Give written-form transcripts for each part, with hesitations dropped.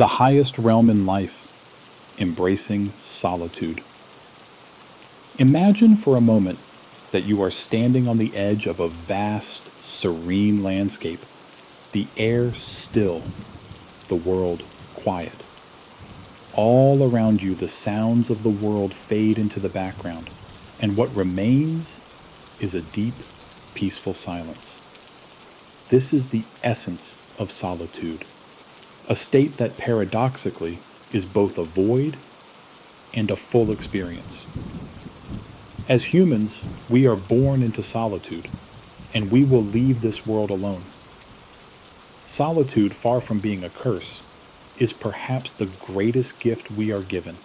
The highest realm in life, embracing solitude. Imagine for a moment that you are standing on the edge of a vast, serene landscape, the air still, the world quiet. All around you, the sounds of the world fade into the background, and what remains is a deep, peaceful silence. This is the essence of solitude, a state that paradoxically is both a void and a full experience. As humans, we are born into solitude, and we will leave this world alone. Solitude, far from being a curse, is perhaps the greatest gift we are given.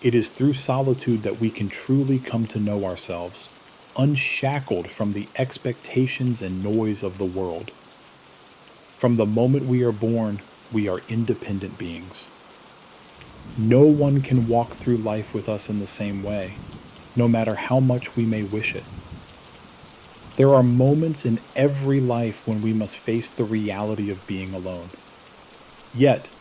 It is through solitude that we can truly come to know ourselves, unshackled from the expectations and noise of the world. From the moment we are born, we are independent beings. No one can walk through life with us in the same way, no matter how much we may wish it. There are moments in every life when we must face the reality of being alone. Yet,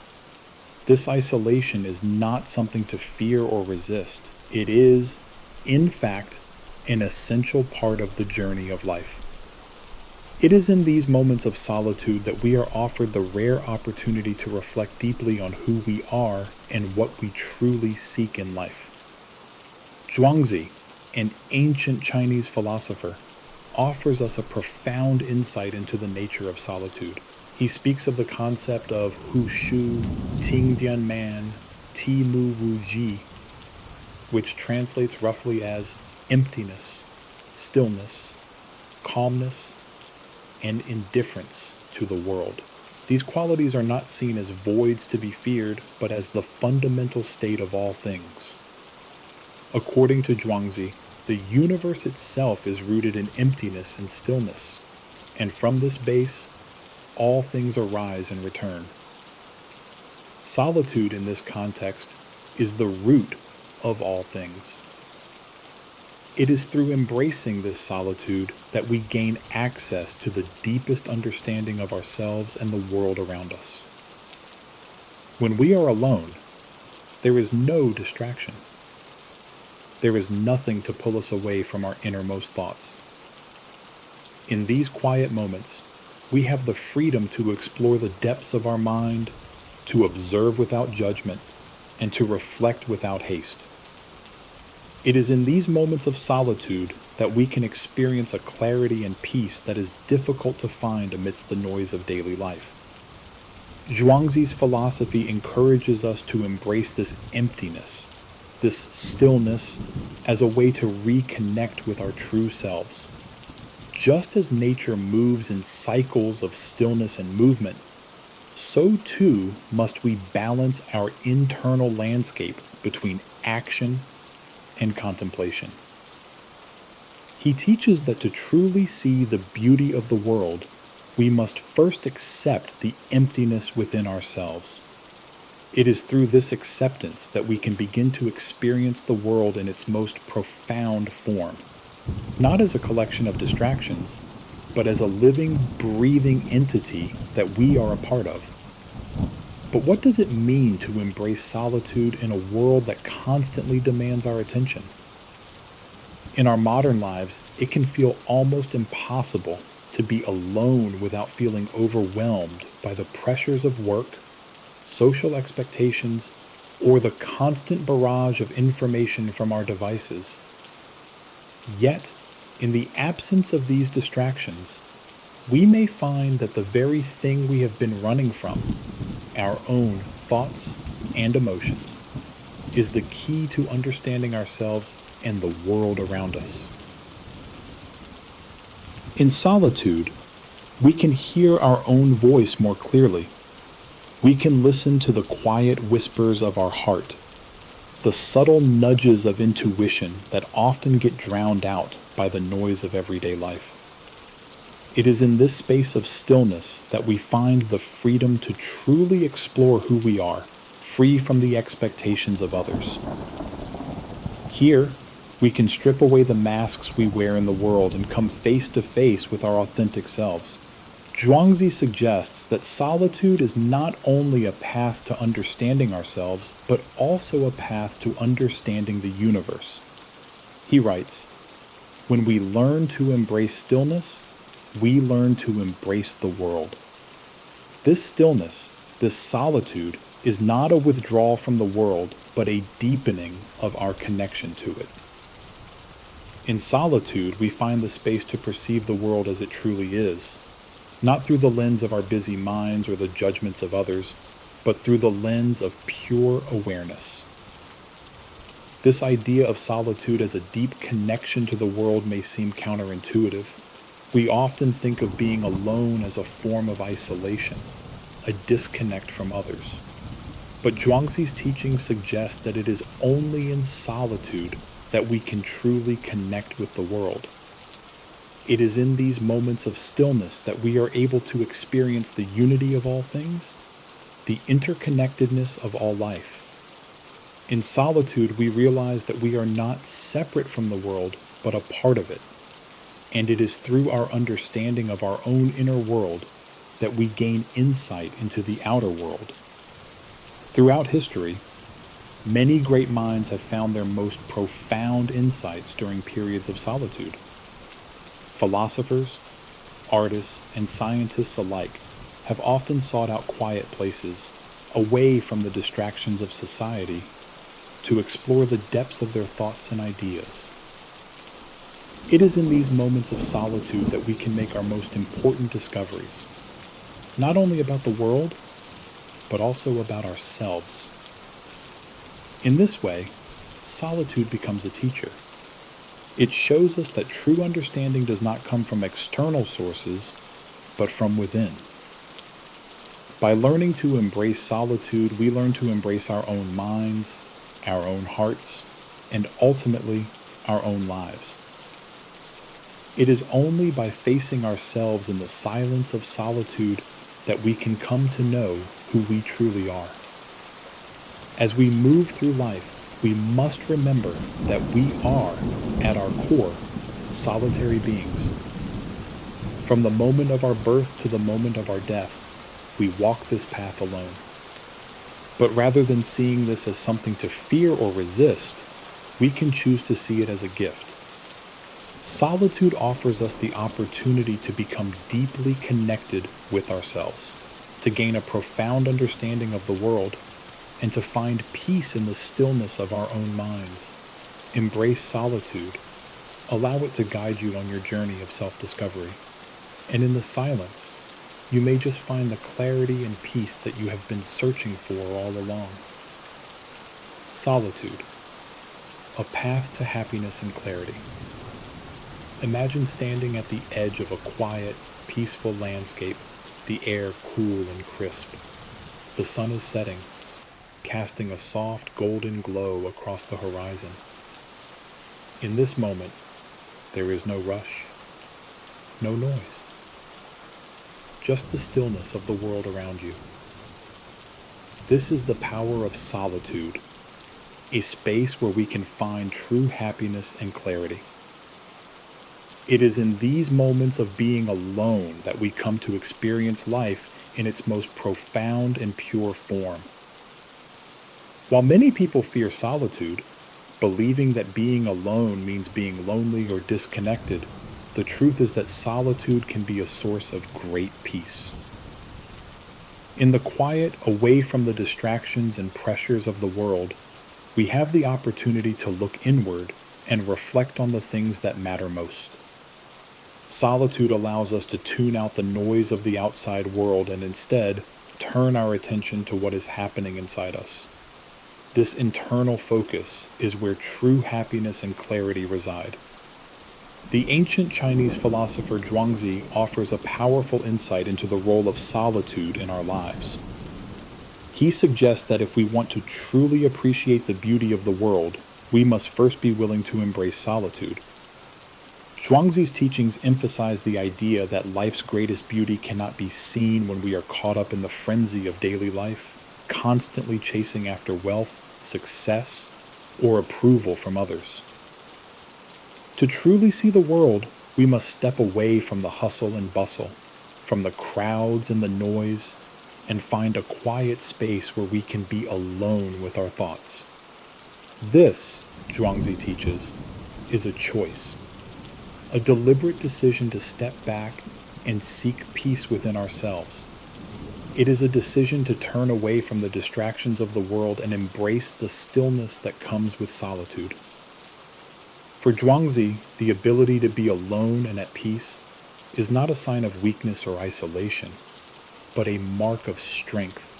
this isolation is not something to fear or resist. It is, in fact, an essential part of the journey of life. It is in these moments of solitude that we are offered the rare opportunity to reflect deeply on who we are and what we truly seek in life. Zhuangzi, an ancient Chinese philosopher, offers us a profound insight into the nature of solitude. He speaks of the concept of Hu Shu, Ting Dian Man, Ti Mu Wu Ji, which translates roughly as emptiness, stillness, calmness, and indifference to the world. These qualities are not seen as voids to be feared, but as the fundamental state of all things. According to Zhuangzi, the universe itself is rooted in emptiness and stillness, and from this base, all things arise and return. Solitude in this context is the root of all things. It is through embracing this solitude that we gain access to the deepest understanding of ourselves and the world around us. When we are alone, there is no distraction. There is nothing to pull us away from our innermost thoughts. In these quiet moments, we have the freedom to explore the depths of our mind, to observe without judgment, and to reflect without haste. It is in these moments of solitude that we can experience a clarity and peace that is difficult to find amidst the noise of daily life. Zhuangzi's philosophy encourages us to embrace this emptiness, this stillness, as a way to reconnect with our true selves. Just as nature moves in cycles of stillness and movement, so too must we balance our internal landscape between action and contemplation. He teaches that to truly see the beauty of the world, we must first accept the emptiness within ourselves. It is through this acceptance that we can begin to experience the world in its most profound form, not as a collection of distractions, but as a living, breathing entity that we are a part of. But what does it mean to embrace solitude in a world that constantly demands our attention? In our modern lives, it can feel almost impossible to be alone without feeling overwhelmed by the pressures of work, social expectations, or the constant barrage of information from our devices. Yet, in the absence of these distractions, we may find that the very thing we have been running from, our own thoughts and emotions, is the key to understanding ourselves and the world around us. In solitude, we can hear our own voice more clearly. We can listen to the quiet whispers of our heart, the subtle nudges of intuition that often get drowned out by the noise of everyday life. It is in this space of stillness that we find the freedom to truly explore who we are, free from the expectations of others. Here, we can strip away the masks we wear in the world and come face to face with our authentic selves, Zhuangzi suggests that solitude is not only a path to understanding ourselves, but also a path to understanding the universe. He writes, "When we learn to embrace stillness, we learn to embrace the world. This stillness, this solitude, is not a withdrawal from the world, but a deepening of our connection to it. In solitude, we find the space to perceive the world as it truly is, not through the lens of our busy minds or the judgments of others, but through the lens of pure awareness. This idea of solitude as a deep connection to the world may seem counterintuitive. We often think of being alone as a form of isolation, a disconnect from others. But Zhuangzi's teaching suggests that it is only in solitude that we can truly connect with the world. It is in these moments of stillness that we are able to experience the unity of all things, the interconnectedness of all life. In solitude, we realize that we are not separate from the world, but a part of it. And it is through our understanding of our own inner world that we gain insight into the outer world. Throughout history, many great minds have found their most profound insights during periods of solitude. Philosophers, artists, and scientists alike have often sought out quiet places, away from the distractions of society, to explore the depths of their thoughts and ideas. It is in these moments of solitude that we can make our most important discoveries, not only about the world, but also about ourselves. In this way, solitude becomes a teacher. It shows us that true understanding does not come from external sources, but from within. By learning to embrace solitude, we learn to embrace our own minds, our own hearts, and ultimately, our own lives. It is only by facing ourselves in the silence of solitude that we can come to know who we truly are. As we move through life, we must remember that we are, at our core, solitary beings. From the moment of our birth to the moment of our death, we walk this path alone. But rather than seeing this as something to fear or resist, we can choose to see it as a gift. Solitude offers us the opportunity to become deeply connected with ourselves, to gain a profound understanding of the world, and to find peace in the stillness of our own minds. Embrace solitude. Allow it to guide you on your journey of self-discovery. And in the silence, you may just find the clarity and peace that you have been searching for all along. Solitude, a path to happiness and clarity. Imagine standing at the edge of a quiet, peaceful landscape, the air cool and crisp. The sun is setting, casting a soft golden glow across the horizon. In this moment, there is no rush, no noise, just the stillness of the world around you. This is the power of solitude, a space where we can find true happiness and clarity. It is in these moments of being alone that we come to experience life in its most profound and pure form. While many people fear solitude, believing that being alone means being lonely or disconnected, the truth is that solitude can be a source of great peace. In the quiet, away from the distractions and pressures of the world, we have the opportunity to look inward and reflect on the things that matter most. Solitude allows us to tune out the noise of the outside world and instead turn our attention to what is happening inside us. This internal focus is where true happiness and clarity reside. The ancient Chinese philosopher Zhuangzi offers a powerful insight into the role of solitude in our lives. He suggests that if we want to truly appreciate the beauty of the world, we must first be willing to embrace solitude. Zhuangzi's teachings emphasize the idea that life's greatest beauty cannot be seen when we are caught up in the frenzy of daily life, constantly chasing after wealth, success, or approval from others. To truly see the world, we must step away from the hustle and bustle, from the crowds and the noise, and find a quiet space where we can be alone with our thoughts. This, Zhuangzi teaches, is a choice, a deliberate decision to step back and seek peace within ourselves. It is a decision to turn away from the distractions of the world and embrace the stillness that comes with solitude. For Zhuangzi, the ability to be alone and at peace is not a sign of weakness or isolation, but a mark of strength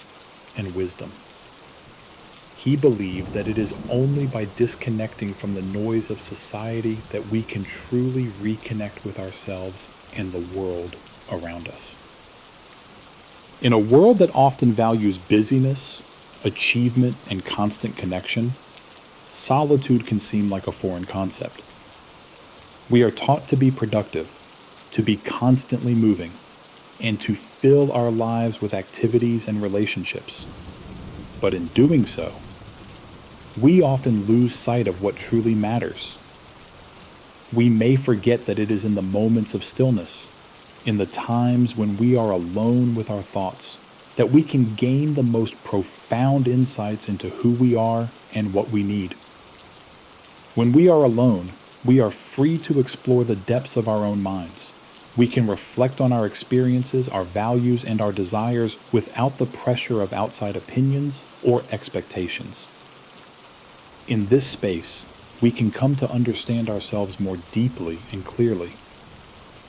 and wisdom. He believed that it is only by disconnecting from the noise of society that we can truly reconnect with ourselves and the world around us. In a world that often values busyness, achievement, and constant connection, solitude can seem like a foreign concept. We are taught to be productive, to be constantly moving, and to fill our lives with activities and relationships. But in doing so, we often lose sight of what truly matters. We may forget that it is in the moments of stillness, in the times when we are alone with our thoughts, that we can gain the most profound insights into who we are and what we need. When we are alone, we are free to explore the depths of our own minds. We can reflect on our experiences, our values, and our desires without the pressure of outside opinions or expectations. In this space, we can come to understand ourselves more deeply and clearly.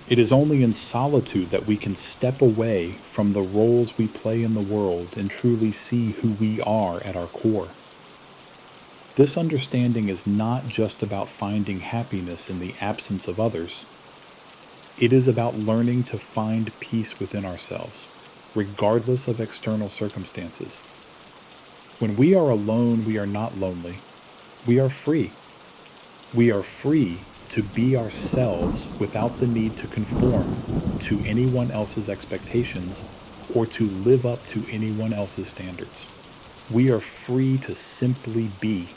It is only in solitude that we can step away from the roles we play in the world and truly see who we are at our core. This understanding is not just about finding happiness in the absence of others. It is about learning to find peace within ourselves, regardless of external circumstances. When we are alone, we are not lonely. We are free. We are free to be ourselves without the need to conform to anyone else's expectations or to live up to anyone else's standards. We are free to simply be,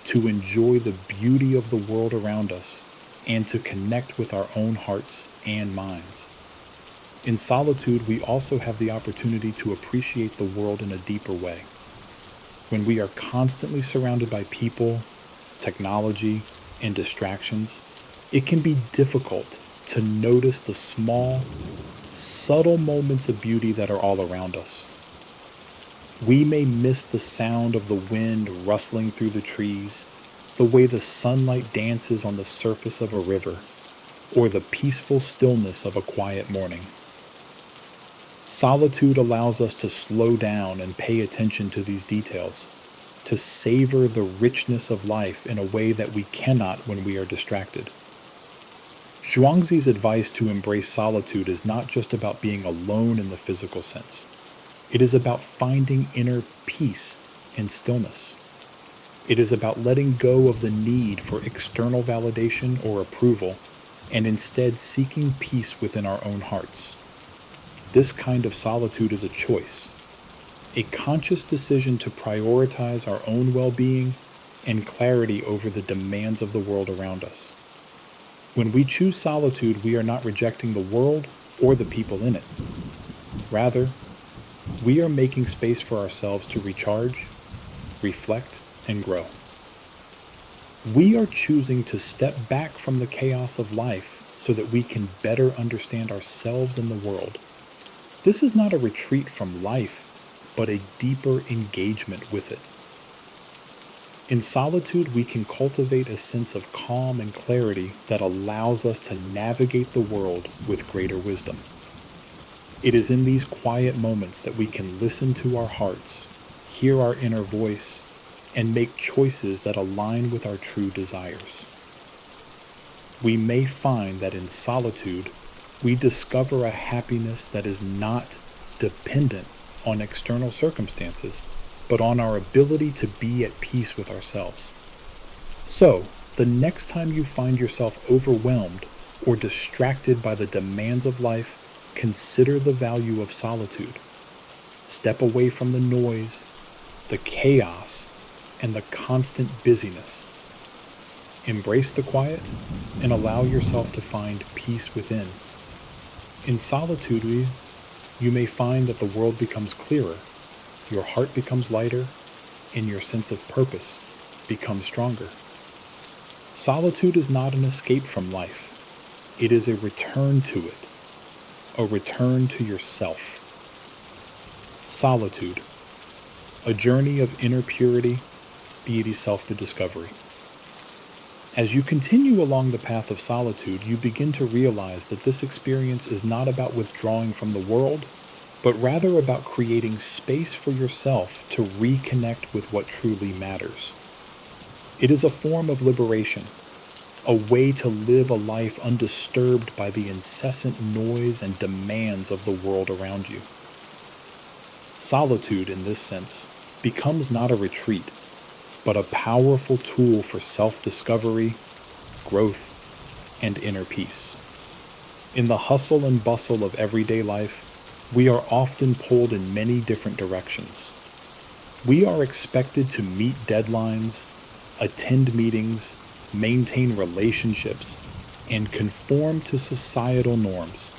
to enjoy the beauty of the world around us, and to connect with our own hearts and minds. In solitude, we also have the opportunity to appreciate the world in a deeper way. When we are constantly surrounded by people, technology, and distractions, it can be difficult to notice the small, subtle moments of beauty that are all around us. We may miss the sound of the wind rustling through the trees, the way the sunlight dances on the surface of a river, or the peaceful stillness of a quiet morning. Solitude allows us to slow down and pay attention to these details, to savor the richness of life in a way that we cannot when we are distracted. Zhuangzi's advice to embrace solitude is not just about being alone in the physical sense. It is about finding inner peace and stillness. It is about letting go of the need for external validation or approval and instead seeking peace within our own hearts. This kind of solitude is a choice, a conscious decision to prioritize our own well-being and clarity over the demands of the world around us. When we choose solitude, we are not rejecting the world or the people in it. Rather, we are making space for ourselves to recharge, reflect, and grow. We are choosing to step back from the chaos of life so that we can better understand ourselves and the world. This is not a retreat from life, but a deeper engagement with it. In solitude, we can cultivate a sense of calm and clarity that allows us to navigate the world with greater wisdom. It is in these quiet moments that we can listen to our hearts, hear our inner voice, and make choices that align with our true desires. We may find that in solitude, we discover a happiness that is not dependent on external circumstances, but on our ability to be at peace with ourselves. So, the next time you find yourself overwhelmed or distracted by the demands of life, consider the value of solitude. Step away from the noise, the chaos, and the constant busyness. Embrace the quiet and allow yourself to find peace within. In solitude, you may find that the world becomes clearer, your heart becomes lighter, and your sense of purpose becomes stronger. Solitude is not an escape from life. It is a return to it, a return to yourself. Solitude, a journey of inner purity, beauty, self-discovery. As you continue along the path of solitude, you begin to realize that this experience is not about withdrawing from the world, but rather about creating space for yourself to reconnect with what truly matters. It is a form of liberation, a way to live a life undisturbed by the incessant noise and demands of the world around you. Solitude, in this sense, becomes not a retreat, but a powerful tool for self-discovery, growth, and inner peace. In the hustle and bustle of everyday life, we are often pulled in many different directions. We are expected to meet deadlines, attend meetings, maintain relationships, and conform to societal norms.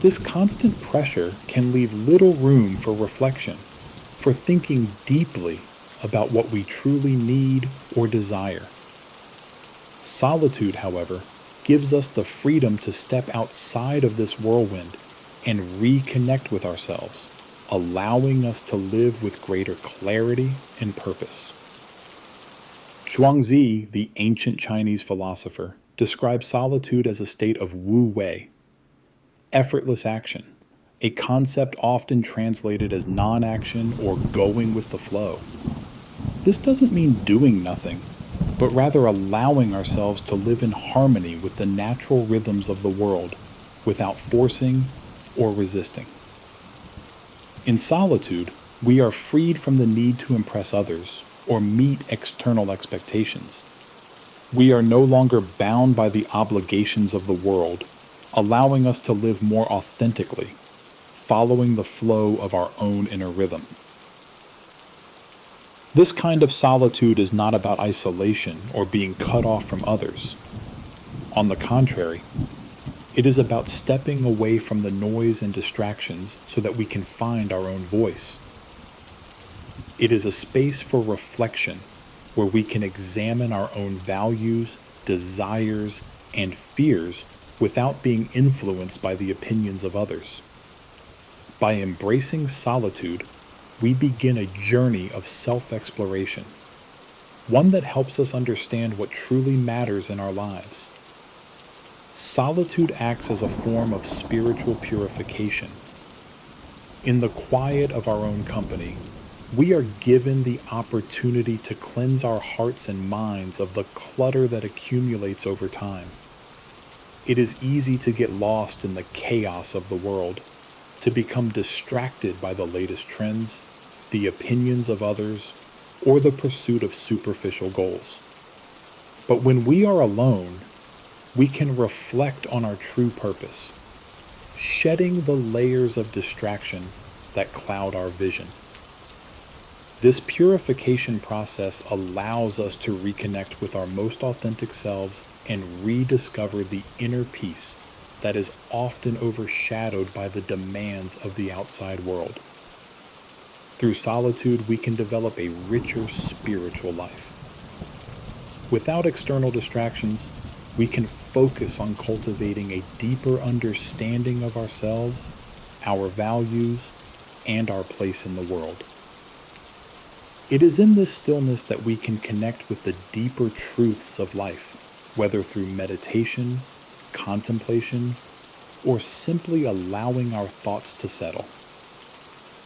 This constant pressure can leave little room for reflection, for thinking deeply about what we truly need or desire. Solitude, however, gives us the freedom to step outside of this whirlwind and reconnect with ourselves, allowing us to live with greater clarity and purpose. Zhuangzi, the ancient Chinese philosopher, describes solitude as a state of wu wei, effortless action, a concept often translated as non-action or going with the flow. This doesn't mean doing nothing, but rather allowing ourselves to live in harmony with the natural rhythms of the world without forcing or resisting. In solitude, we are freed from the need to impress others or meet external expectations. We are no longer bound by the obligations of the world, allowing us to live more authentically, following the flow of our own inner rhythm. This kind of solitude is not about isolation or being cut off from others. On the contrary, it is about stepping away from the noise and distractions so that we can find our own voice. It is a space for reflection where we can examine our own values, desires, and fears without being influenced by the opinions of others. By embracing solitude, we begin a journey of self-exploration, one that helps us understand what truly matters in our lives. Solitude acts as a form of spiritual purification. In the quiet of our own company, we are given the opportunity to cleanse our hearts and minds of the clutter that accumulates over time. It is easy to get lost in the chaos of the world, to become distracted by the latest trends, the opinions of others, or the pursuit of superficial goals. But when we are alone, we can reflect on our true purpose, shedding the layers of distraction that cloud our vision. This purification process allows us to reconnect with our most authentic selves and rediscover the inner peace that is often overshadowed by the demands of the outside world. Through solitude, we can develop a richer spiritual life. Without external distractions, we can focus on cultivating a deeper understanding of ourselves, our values, and our place in the world. It is in this stillness that we can connect with the deeper truths of life, whether through meditation, contemplation, or simply allowing our thoughts to settle.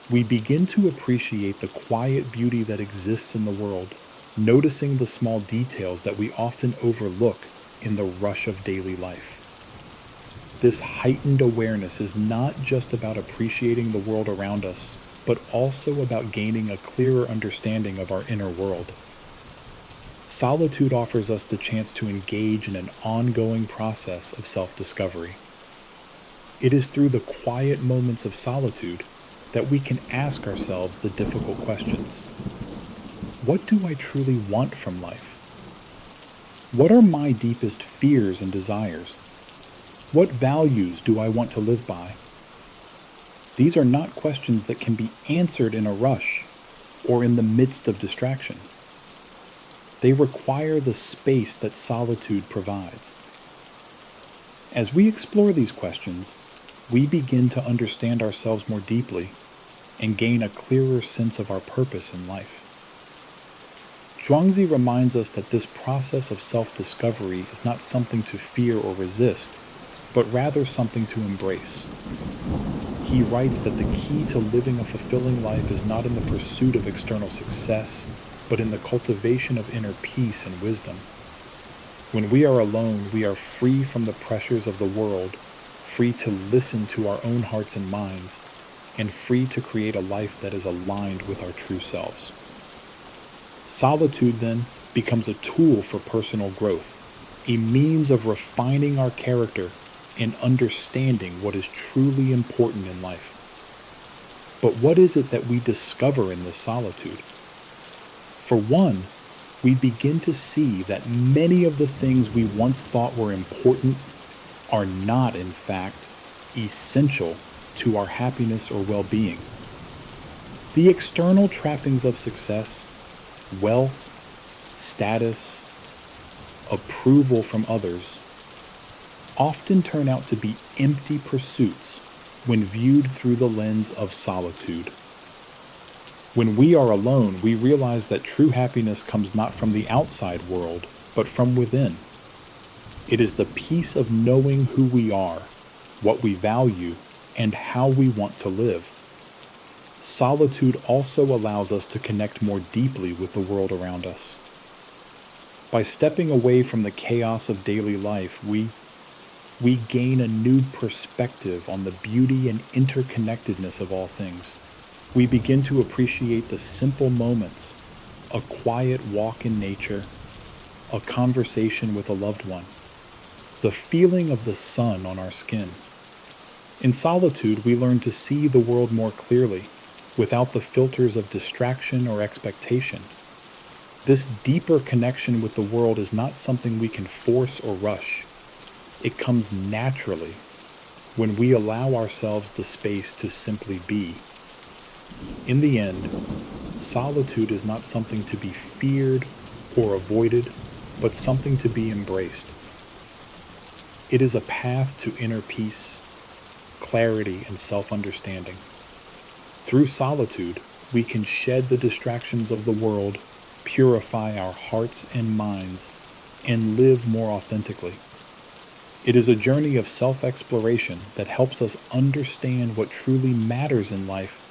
We begin to appreciate the quiet beauty that exists in the world, noticing the small details that we often overlook in the rush of daily life. This heightened awareness is not just about appreciating the world around us, but also about gaining a clearer understanding of our inner world. Solitude offers us the chance to engage in an ongoing process of self-discovery. It is through the quiet moments of solitude that we can ask ourselves the difficult questions. What do I truly want from life? What are my deepest fears and desires? What values do I want to live by? These are not questions that can be answered in a rush or in the midst of distraction. They require the space that solitude provides. As we explore these questions, we begin to understand ourselves more deeply and gain a clearer sense of our purpose in life. Zhuangzi reminds us that this process of self-discovery is not something to fear or resist, but rather something to embrace. He writes that the key to living a fulfilling life is not in the pursuit of external success, but in the cultivation of inner peace and wisdom. When we are alone, we are free from the pressures of the world, free to listen to our own hearts and minds, and free to create a life that is aligned with our true selves. Solitude, then, becomes a tool for personal growth, a means of refining our character and understanding what is truly important in life. But what is it that we discover in this solitude? For one, we begin to see that many of the things we once thought were important are not, in fact, essential to our happiness or well-being. The external trappings of success, wealth, status, approval from others, often turn out to be empty pursuits when viewed through the lens of solitude. When we are alone, we realize that true happiness comes not from the outside world, but from within. It is the peace of knowing who we are, what we value, and how we want to live. Solitude also allows us to connect more deeply with the world around us. By stepping away from the chaos of daily life, we gain a new perspective on the beauty and interconnectedness of all things. We begin to appreciate the simple moments, a quiet walk in nature, a conversation with a loved one, the feeling of the sun on our skin. In solitude, we learn to see the world more clearly, without the filters of distraction or expectation. This deeper connection with the world is not something we can force or rush. It comes naturally when we allow ourselves the space to simply be. In the end, solitude is not something to be feared or avoided, but something to be embraced. It is a path to inner peace, clarity, and self-understanding. Through solitude, we can shed the distractions of the world, purify our hearts and minds, and live more authentically. It is a journey of self-exploration that helps us understand what truly matters in life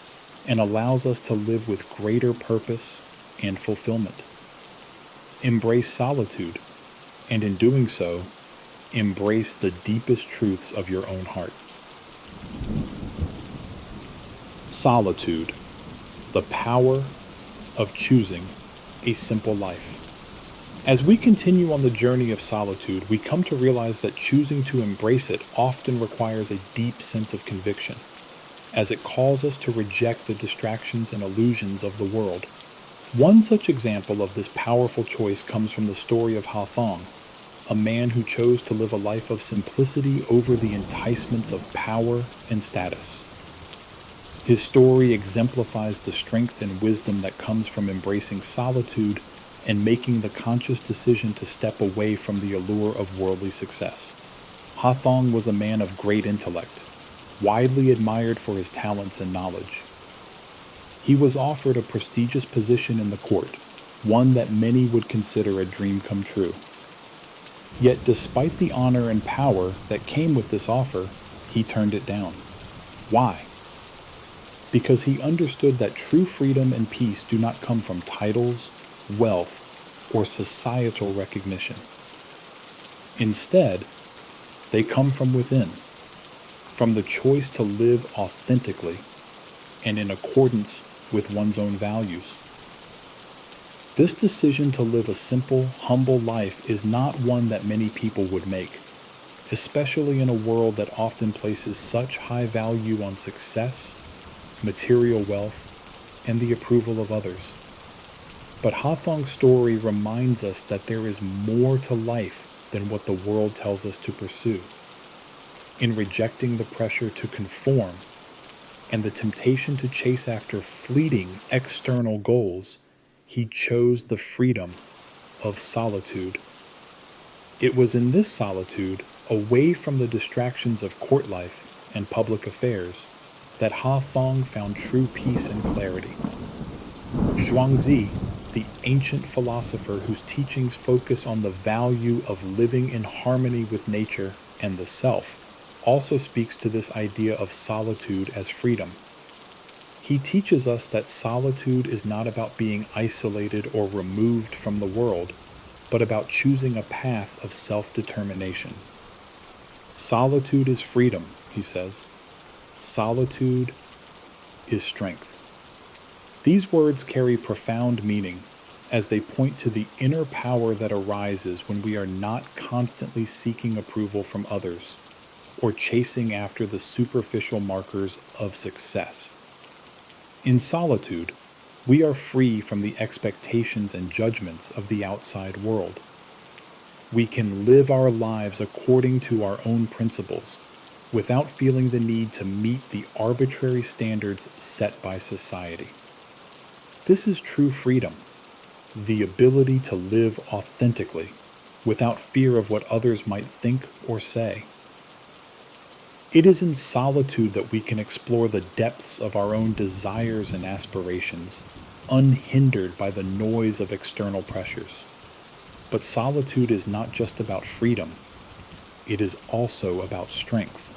and allows us to live with greater purpose and fulfillment. Embrace solitude, and in doing so, embrace the deepest truths of your own heart. Solitude, the power of choosing a simple life. As we continue on the journey of solitude, we come to realize that choosing to embrace it often requires a deep sense of conviction, as it calls us to reject the distractions and illusions of the world. One such example of this powerful choice comes from the story of Ha Thong, a man who chose to live a life of simplicity over the enticements of power and status. His story exemplifies the strength and wisdom that comes from embracing solitude and making the conscious decision to step away from the allure of worldly success. Ha Thong was a man of great intellect, widely admired for his talents and knowledge. He was offered a prestigious position in the court, one that many would consider a dream come true. Yet despite the honor and power that came with this offer, he turned it down. Why? Because he understood that true freedom and peace do not come from titles, wealth, or societal recognition. Instead, they come from within, from the choice to live authentically and in accordance with one's own values. This decision to live a simple, humble life is not one that many people would make, especially in a world that often places such high value on success, material wealth, and the approval of others. But Ha Thong's story reminds us that there is more to life than what the world tells us to pursue. in rejecting the pressure to conform and the temptation to chase after fleeting external goals, he chose the freedom of solitude. It was in this solitude, away from the distractions of court life and public affairs, that Ha Thong found true peace and clarity. Zhuangzi, the ancient philosopher whose teachings focus on the value of living in harmony with nature and the self, also speaks to this idea of solitude as freedom. He teaches us that solitude is not about being isolated or removed from the world, but about choosing a path of self-determination. Solitude is freedom, he says. Solitude is strength. These words carry profound meaning as they point to the inner power that arises when we are not constantly seeking approval from others or chasing after the superficial markers of success. In solitude, we are free from the expectations and judgments of the outside world. We can live our lives according to our own principles, without feeling the need to meet the arbitrary standards set by society. This is true freedom, the ability to live authentically, without fear of what others might think or say. It is in solitude that we can explore the depths of our own desires and aspirations, unhindered by the noise of external pressures. But solitude is not just about freedom, it is also about strength.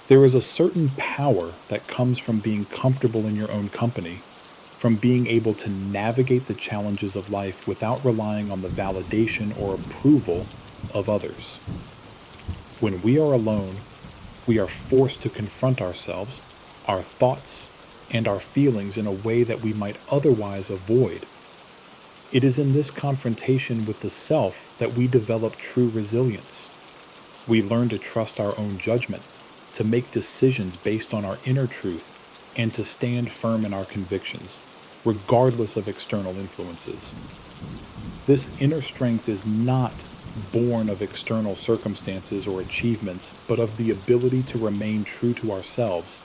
There is a certain power that comes from being comfortable in your own company, from being able to navigate the challenges of life without relying on the validation or approval of others. When we are alone, we are forced to confront ourselves, our thoughts, and our feelings in a way that we might otherwise avoid. It is in this confrontation with the self that we develop true resilience. We learn to trust our own judgment, to make decisions based on our inner truth, and to stand firm in our convictions, regardless of external influences. This inner strength is not born of external circumstances or achievements, but of the ability to remain true to ourselves,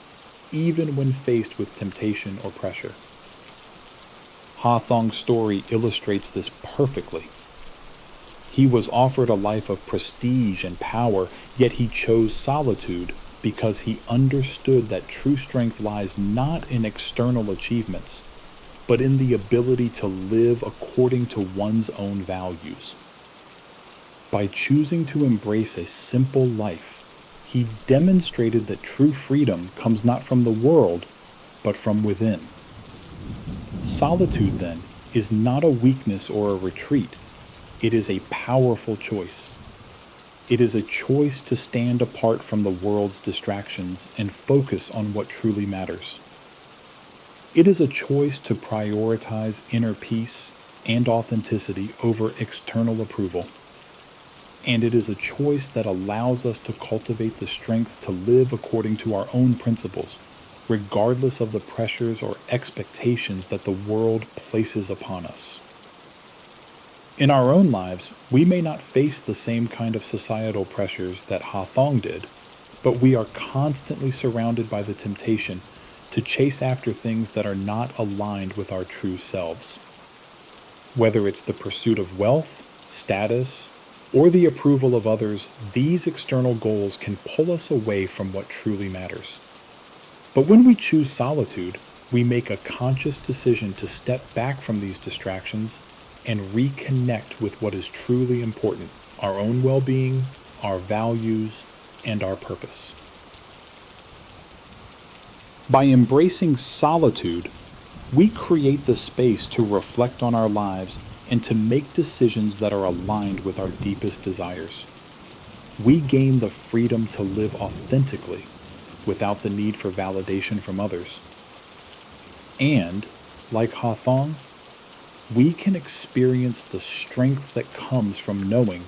even when faced with temptation or pressure. Ha Thong's story illustrates this perfectly. He was offered a life of prestige and power, yet he chose solitude because he understood that true strength lies not in external achievements, but in the ability to live according to one's own values. By choosing to embrace a simple life, he demonstrated that true freedom comes not from the world, but from within. Solitude, then, is not a weakness or a retreat. It is a powerful choice. It is a choice to stand apart from the world's distractions and focus on what truly matters. It is a choice to prioritize inner peace and authenticity over external approval. And it is a choice that allows us to cultivate the strength to live according to our own principles, regardless of the pressures or expectations that the world places upon us. In our own lives, we may not face the same kind of societal pressures that Ha Thong did, but we are constantly surrounded by the temptation to chase after things that are not aligned with our true selves. Whether it's the pursuit of wealth, status, or the approval of others, these external goals can pull us away from what truly matters. But when we choose solitude, we make a conscious decision to step back from these distractions and reconnect with what is truly important, our own well-being, our values, and our purpose. By embracing solitude, we create the space to reflect on our lives and to make decisions that are aligned with our deepest desires. We gain the freedom to live authentically without the need for validation from others. And, like Ha Thong, we can experience the strength that comes from knowing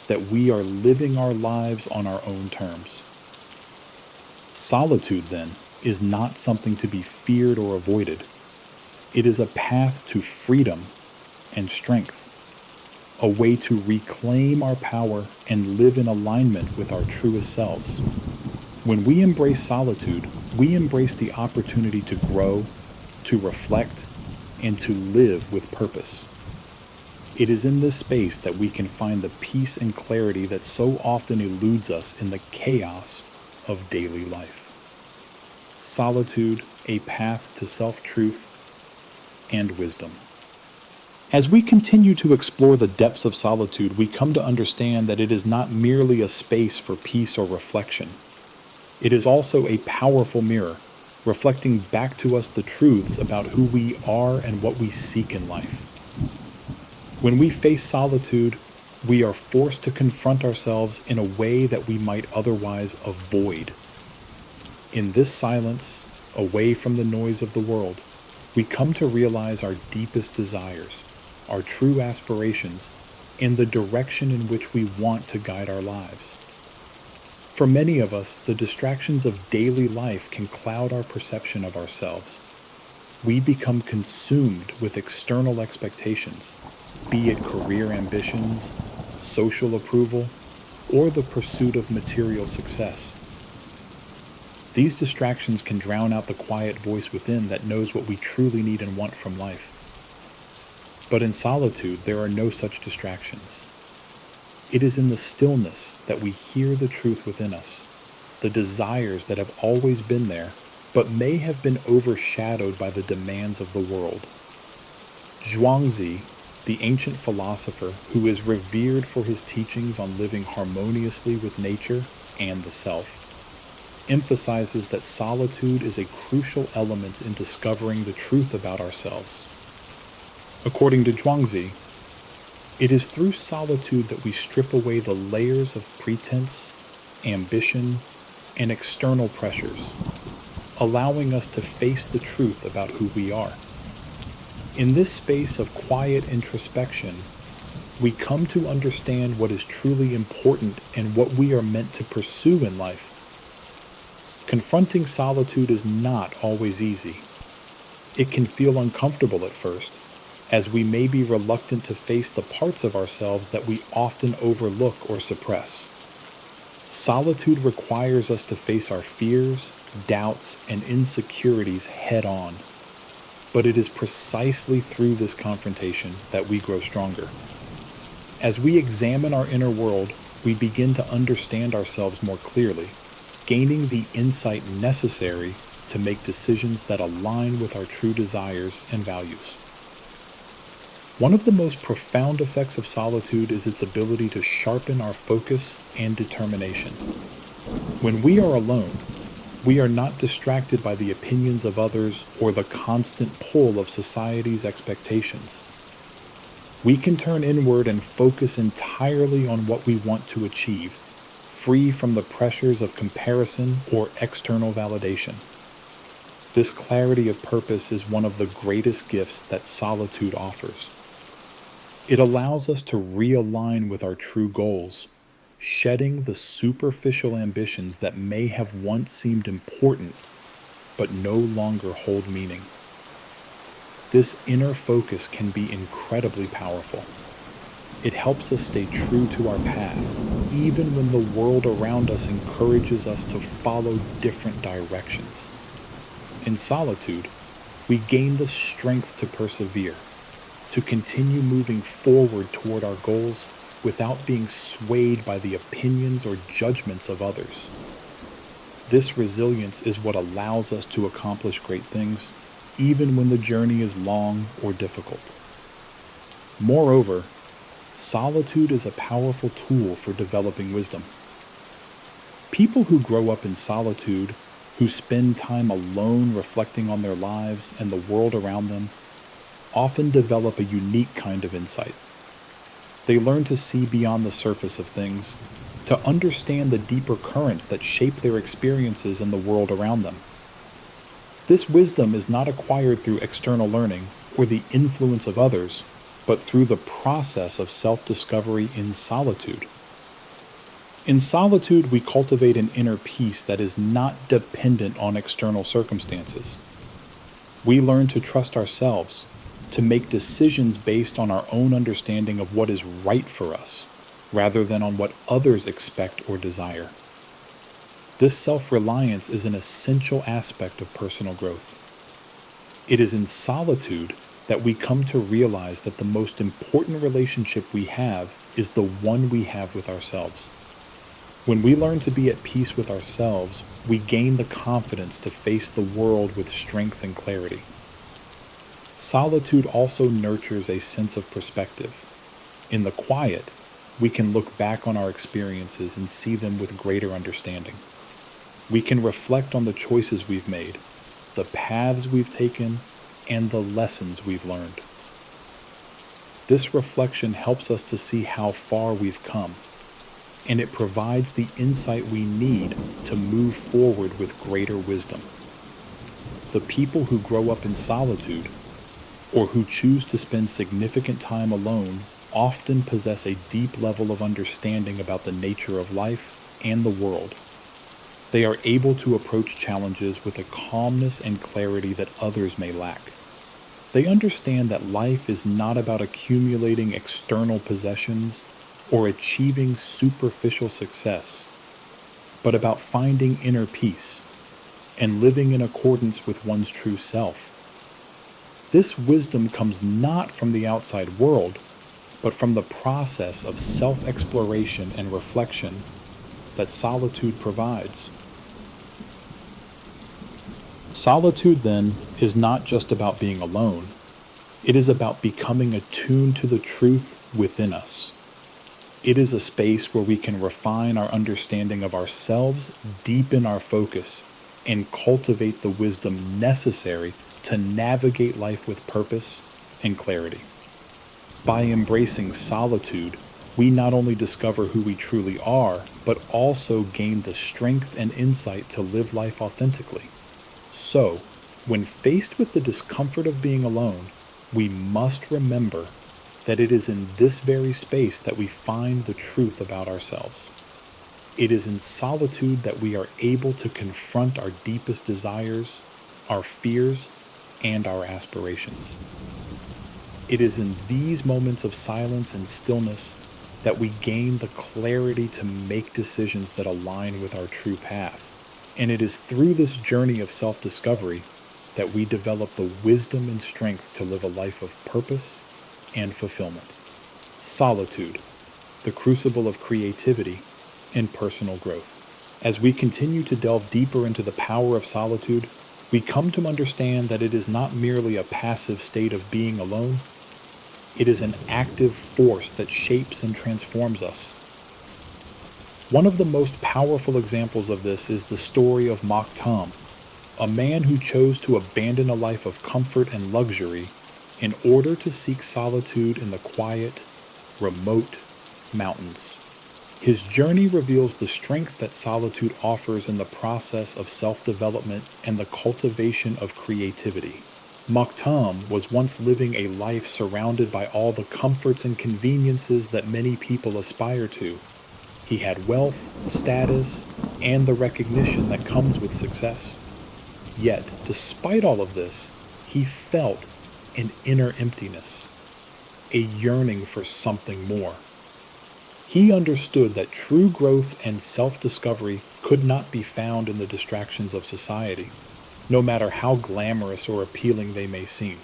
that we are living our lives on our own terms. Solitude, then, is not something to be feared or avoided. It is a path to freedom and strength. a way to reclaim our power and live in alignment with our truest selves. When we embrace solitude, we embrace the opportunity to grow, to reflect, and to live with purpose. It is in this space that we can find the peace and clarity that so often eludes us in the chaos of daily life. Solitude, a path to self-truth and wisdom. As we continue to explore the depths of solitude, we come to understand that it is not merely a space for peace or reflection. It is also a powerful mirror, reflecting back to us the truths about who we are and what we seek in life. When we face solitude, we are forced to confront ourselves in a way that we might otherwise avoid. In this silence, away from the noise of the world, we come to realize our deepest desires, our true aspirations, and the direction in which we want to guide our lives. For many of us, the distractions of daily life can cloud our perception of ourselves. We become consumed with external expectations, be it career ambitions, social approval, or the pursuit of material success. These distractions can drown out the quiet voice within that knows what we truly need and want from life. But in solitude, there are no such distractions. It is in the stillness that we hear the truth within us, the desires that have always been there, but may have been overshadowed by the demands of the world. Zhuangzi, the ancient philosopher who is revered for his teachings on living harmoniously with nature and the self, emphasizes that solitude is a crucial element in discovering the truth about ourselves. According to Zhuangzi, it is through solitude that we strip away the layers of pretense, ambition, and external pressures, allowing us to face the truth about who we are. In this space of quiet introspection, we come to understand what is truly important and what we are meant to pursue in life. Confronting solitude is not always easy. It can feel uncomfortable at first, as we may be reluctant to face the parts of ourselves that we often overlook or suppress. Solitude requires us to face our fears, doubts, and insecurities head on. But it is precisely through this confrontation that we grow stronger. As we examine our inner world, we begin to understand ourselves more clearly, gaining the insight necessary to make decisions that align with our true desires and values. One of the most profound effects of solitude is its ability to sharpen our focus and determination. When we are alone, we are not distracted by the opinions of others or the constant pull of society's expectations. We can turn inward and focus entirely on what we want to achieve, free from the pressures of comparison or external validation. This clarity of purpose is one of the greatest gifts that solitude offers. It allows us to realign with our true goals, shedding the superficial ambitions that may have once seemed important but no longer hold meaning. This inner focus can be incredibly powerful. It helps us stay true to our path, even when the world around us encourages us to follow different directions. In solitude, we gain the strength to persevere, to continue moving forward toward our goals without being swayed by the opinions or judgments of others. This resilience is what allows us to accomplish great things, even when the journey is long or difficult. Moreover, solitude is a powerful tool for developing wisdom. People who grow up in solitude, who spend time alone reflecting on their lives and the world around them, often develop a unique kind of insight. They learn to see beyond the surface of things, to understand the deeper currents that shape their experiences in the world around them. This wisdom is not acquired through external learning or the influence of others, but through the process of self-discovery in solitude. In solitude, we cultivate an inner peace that is not dependent on external circumstances. We learn to trust ourselves, to make decisions based on our own understanding of what is right for us, rather than on what others expect or desire. This self-reliance is an essential aspect of personal growth. It is in solitude that we come to realize that the most important relationship we have is the one we have with ourselves. When we learn to be at peace with ourselves, we gain the confidence to face the world with strength and clarity. Solitude also nurtures a sense of perspective. In the quiet, we can look back on our experiences and see them with greater understanding. We can reflect on the choices we've made, the paths we've taken, and the lessons we've learned. This reflection helps us to see how far we've come, and it provides the insight we need to move forward with greater wisdom. The people who grow up in solitude, or who choose to spend significant time alone, often possess a deep level of understanding about the nature of life and the world. They are able to approach challenges with a calmness and clarity that others may lack. They understand that life is not about accumulating external possessions or achieving superficial success, but about finding inner peace and living in accordance with one's true self. This wisdom comes not from the outside world, but from the process of self-exploration and reflection that solitude provides. Solitude, then, is not just about being alone. It is about becoming attuned to the truth within us. It is a space where we can refine our understanding of ourselves, deepen our focus, and cultivate the wisdom necessary to navigate life with purpose and clarity. By embracing solitude, we not only discover who we truly are, but also gain the strength and insight to live life authentically. So, when faced with the discomfort of being alone, we must remember that it is in this very space that we find the truth about ourselves. It is in solitude that we are able to confront our deepest desires, our fears, and our aspirations. It is in these moments of silence and stillness that we gain the clarity to make decisions that align with our true path. And it is through this journey of self-discovery that we develop the wisdom and strength to live a life of purpose and fulfillment. Solitude, the crucible of creativity and personal growth. As we continue to delve deeper into the power of solitude, we come to understand that it is not merely a passive state of being alone. It is an active force that shapes and transforms us. One of the most powerful examples of this is the story of Mokhtam, a man who chose to abandon a life of comfort and luxury in order to seek solitude in the quiet, remote mountains. His journey reveals the strength that solitude offers in the process of self-development and the cultivation of creativity. Mokhtam was once living a life surrounded by all the comforts and conveniences that many people aspire to. He had wealth, status, and the recognition that comes with success. Yet, despite all of this, he felt an inner emptiness, a yearning for something more. He understood that true growth and self-discovery could not be found in the distractions of society, no matter how glamorous or appealing they may seem.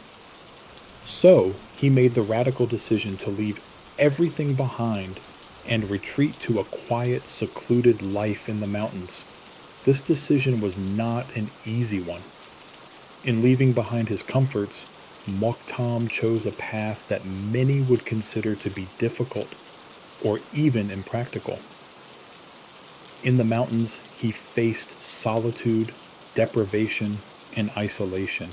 So, he made the radical decision to leave everything behind and retreat to a quiet, secluded life in the mountains. This decision was not an easy one. In leaving behind his comforts, Mokhtam chose a path that many would consider to be difficult or even impractical. In the mountains, he faced solitude, deprivation, and isolation.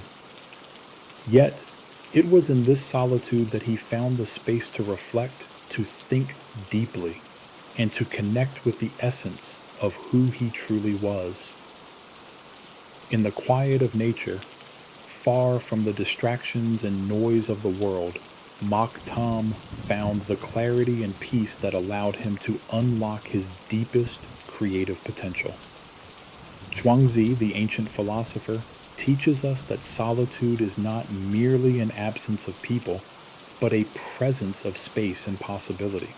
Yet, it was in this solitude that he found the space to reflect, to think deeply, and to connect with the essence of who he truly was. In the quiet of nature, far from the distractions and noise of the world, Mokhtam found the clarity and peace that allowed him to unlock his deepest creative potential. Zhuangzi, the ancient philosopher, teaches us that solitude is not merely an absence of people, but a presence of space and possibility.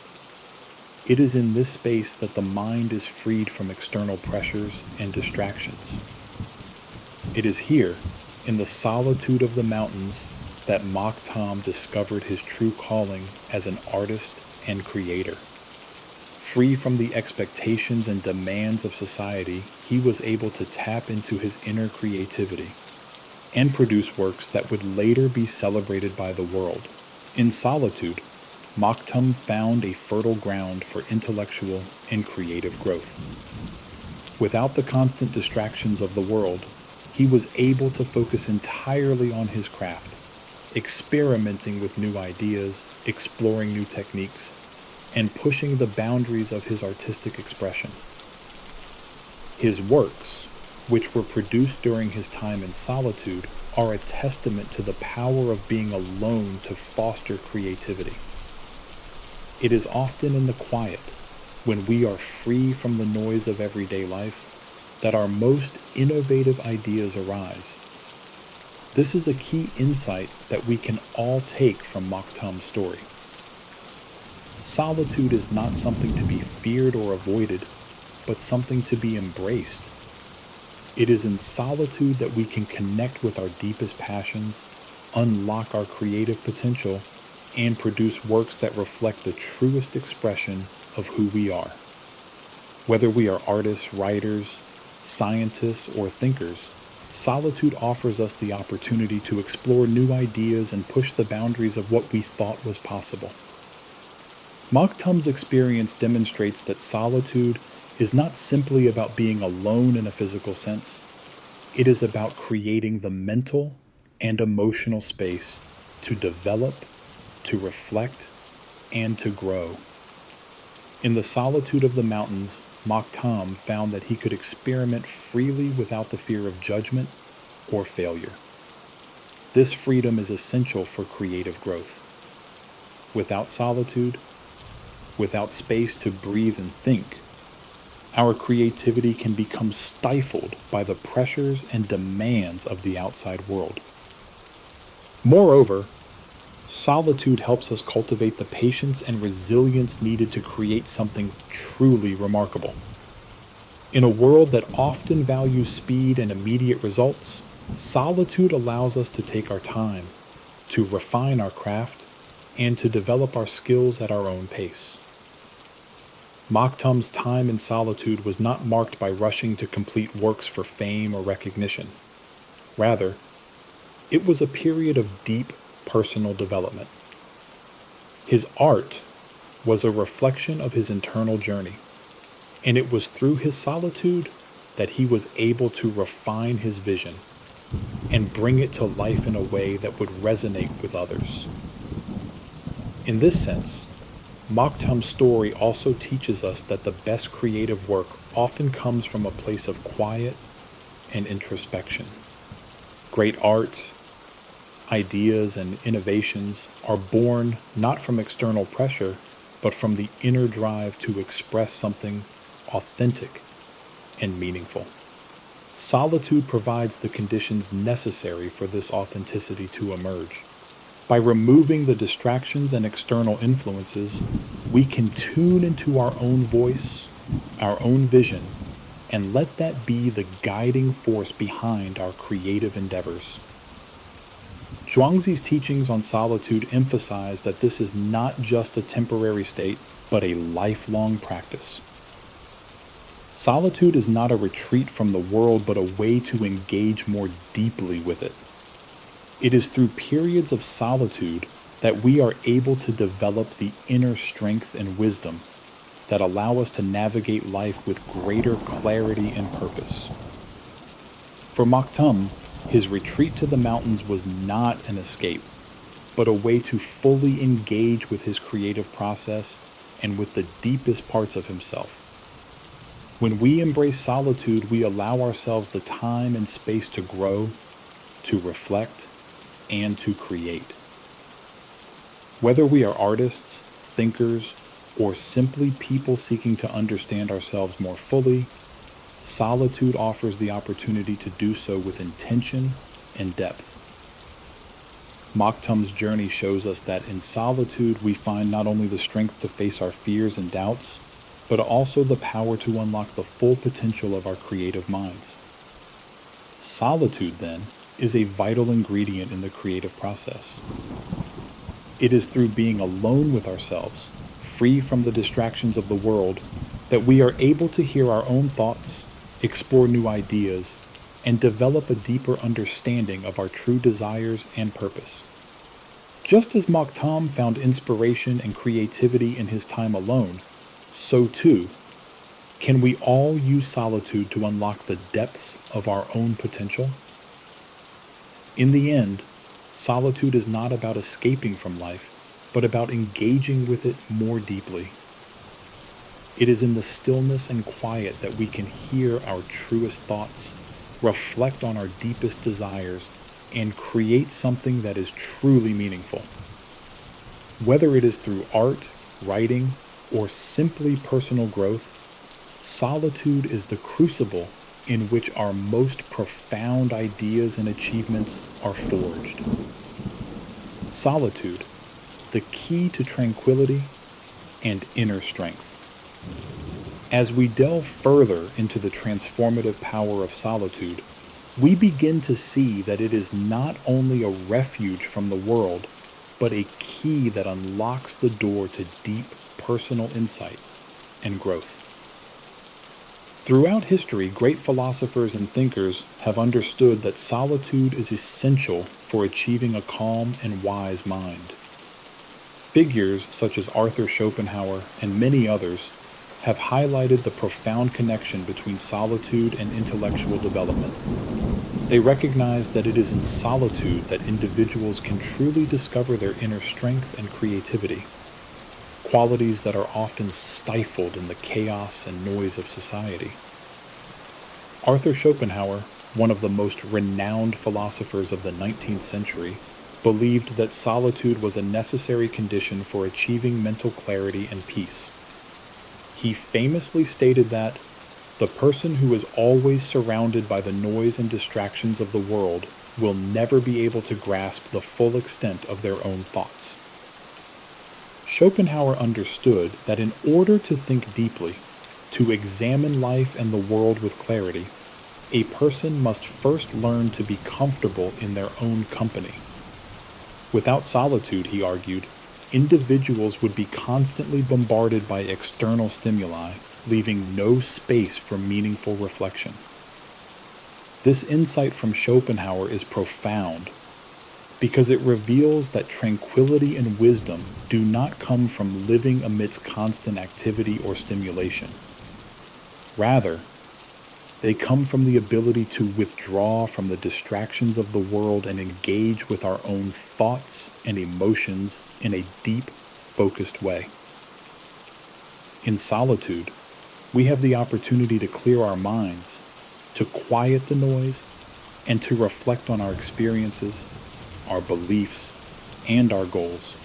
It is in this space that the mind is freed from external pressures and distractions. It is here, in the solitude of the mountains, that Mokhtam discovered his true calling as an artist and creator. Free from the expectations and demands of society, he was able to tap into his inner creativity and produce works that would later be celebrated by the world. In solitude, Mokhtam found a fertile ground for intellectual and creative growth. Without the constant distractions of the world, he was able to focus entirely on his craft, experimenting with new ideas, exploring new techniques, and pushing the boundaries of his artistic expression. His works, which were produced during his time in solitude, are a testament to the power of being alone to foster creativity. It is often in the quiet, when we are free from the noise of everyday life, that our most innovative ideas arise. This is a key insight that we can all take from Mokhtam's story. Solitude is not something to be feared or avoided, but something to be embraced. It is in solitude that we can connect with our deepest passions, unlock our creative potential, and produce works that reflect the truest expression of who we are. Whether we are artists, writers, scientists, or thinkers, solitude offers us the opportunity to explore new ideas and push the boundaries of what we thought was possible. Mokhtam's experience demonstrates that solitude is not simply about being alone in a physical sense. It is about creating the mental and emotional space to develop, to reflect, and to grow. In the solitude of the mountains, Mokhtam found that he could experiment freely without the fear of judgment or failure. This freedom is essential for creative growth. Without solitude, without space to breathe and think, our creativity can become stifled by the pressures and demands of the outside world. Moreover, solitude helps us cultivate the patience and resilience needed to create something truly remarkable. In a world that often values speed and immediate results, solitude allows us to take our time, to refine our craft, and to develop our skills at our own pace. Mokhtam's time in solitude was not marked by rushing to complete works for fame or recognition. Rather, it was a period of deep personal development. His art was a reflection of his internal journey, and it was through his solitude that he was able to refine his vision and bring it to life in a way that would resonate with others. In this sense, Mokhtam's story also teaches us that the best creative work often comes from a place of quiet and introspection. Great art, ideas, and innovations are born not from external pressure, but from the inner drive to express something authentic and meaningful. Solitude provides the conditions necessary for this authenticity to emerge. By removing the distractions and external influences, we can tune into our own voice, our own vision, and let that be the guiding force behind our creative endeavors. Zhuangzi's teachings on solitude emphasize that this is not just a temporary state, but a lifelong practice. Solitude is not a retreat from the world, but a way to engage more deeply with it. It is through periods of solitude that we are able to develop the inner strength and wisdom that allow us to navigate life with greater clarity and purpose. For Mokhtam, his retreat to the mountains was not an escape, but a way to fully engage with his creative process and with the deepest parts of himself. When we embrace solitude, we allow ourselves the time and space to grow, to reflect, and to create. Whether we are artists, thinkers, or simply people seeking to understand ourselves more fully, solitude offers the opportunity to do so with intention and depth. Mokhtam's journey shows us that in solitude we find not only the strength to face our fears and doubts, but also the power to unlock the full potential of our creative minds. Solitude, then, is a vital ingredient in the creative process. It is through being alone with ourselves, free from the distractions of the world, that we are able to hear our own thoughts, explore new ideas, and develop a deeper understanding of our true desires and purpose. Just as Mokhtam found inspiration and creativity in his time alone, so too can we all use solitude to unlock the depths of our own potential. In the end, solitude is not about escaping from life, but about engaging with it more deeply. It is in the stillness and quiet that we can hear our truest thoughts, reflect on our deepest desires, and create something that is truly meaningful. Whether it is through art, writing, or simply personal growth, solitude is the crucible in which our most profound ideas and achievements are forged. Solitude, the key to tranquility and inner strength. As we delve further into the transformative power of solitude, we begin to see that it is not only a refuge from the world, but a key that unlocks the door to deep personal insight and growth. Throughout history, great philosophers and thinkers have understood that solitude is essential for achieving a calm and wise mind. Figures such as Arthur Schopenhauer and many others have highlighted the profound connection between solitude and intellectual development. They recognize that it is in solitude that individuals can truly discover their inner strength and creativity, qualities that are often stifled in the chaos and noise of society. Arthur Schopenhauer, one of the most renowned philosophers of the 19th century, believed that solitude was a necessary condition for achieving mental clarity and peace. He famously stated that the person who is always surrounded by the noise and distractions of the world will never be able to grasp the full extent of their own thoughts. Schopenhauer understood that in order to think deeply, to examine life and the world with clarity, a person must first learn to be comfortable in their own company. Without solitude, he argued, individuals would be constantly bombarded by external stimuli, leaving no space for meaningful reflection. This insight from Schopenhauer is profound because it reveals that tranquility and wisdom do not come from living amidst constant activity or stimulation. Rather, they come from the ability to withdraw from the distractions of the world and engage with our own thoughts and emotions in a deep, focused way. In solitude, we have the opportunity to clear our minds, to quiet the noise, and to reflect on our experiences, our beliefs, and our goals.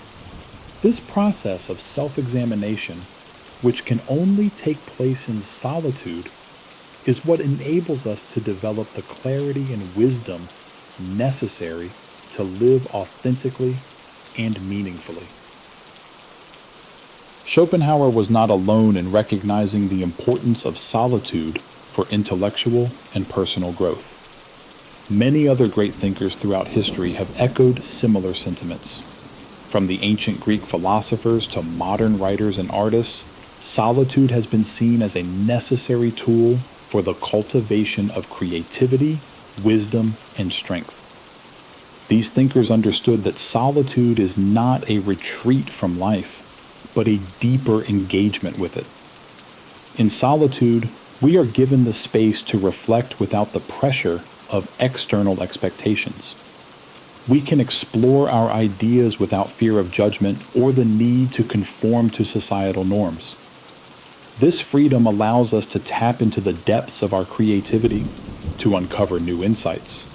This process of self-examination, which can only take place in solitude, is what enables us to develop the clarity and wisdom necessary to live authentically and meaningfully. Schopenhauer was not alone in recognizing the importance of solitude for intellectual and personal growth. Many other great thinkers throughout history have echoed similar sentiments. From the ancient Greek philosophers to modern writers and artists, solitude has been seen as a necessary tool for the cultivation of creativity, wisdom, and strength. These thinkers understood that solitude is not a retreat from life, but a deeper engagement with it. In solitude, we are given the space to reflect without the pressure of external expectations. We can explore our ideas without fear of judgment or the need to conform to societal norms. This freedom allows us to tap into the depths of our creativity, to uncover new insights,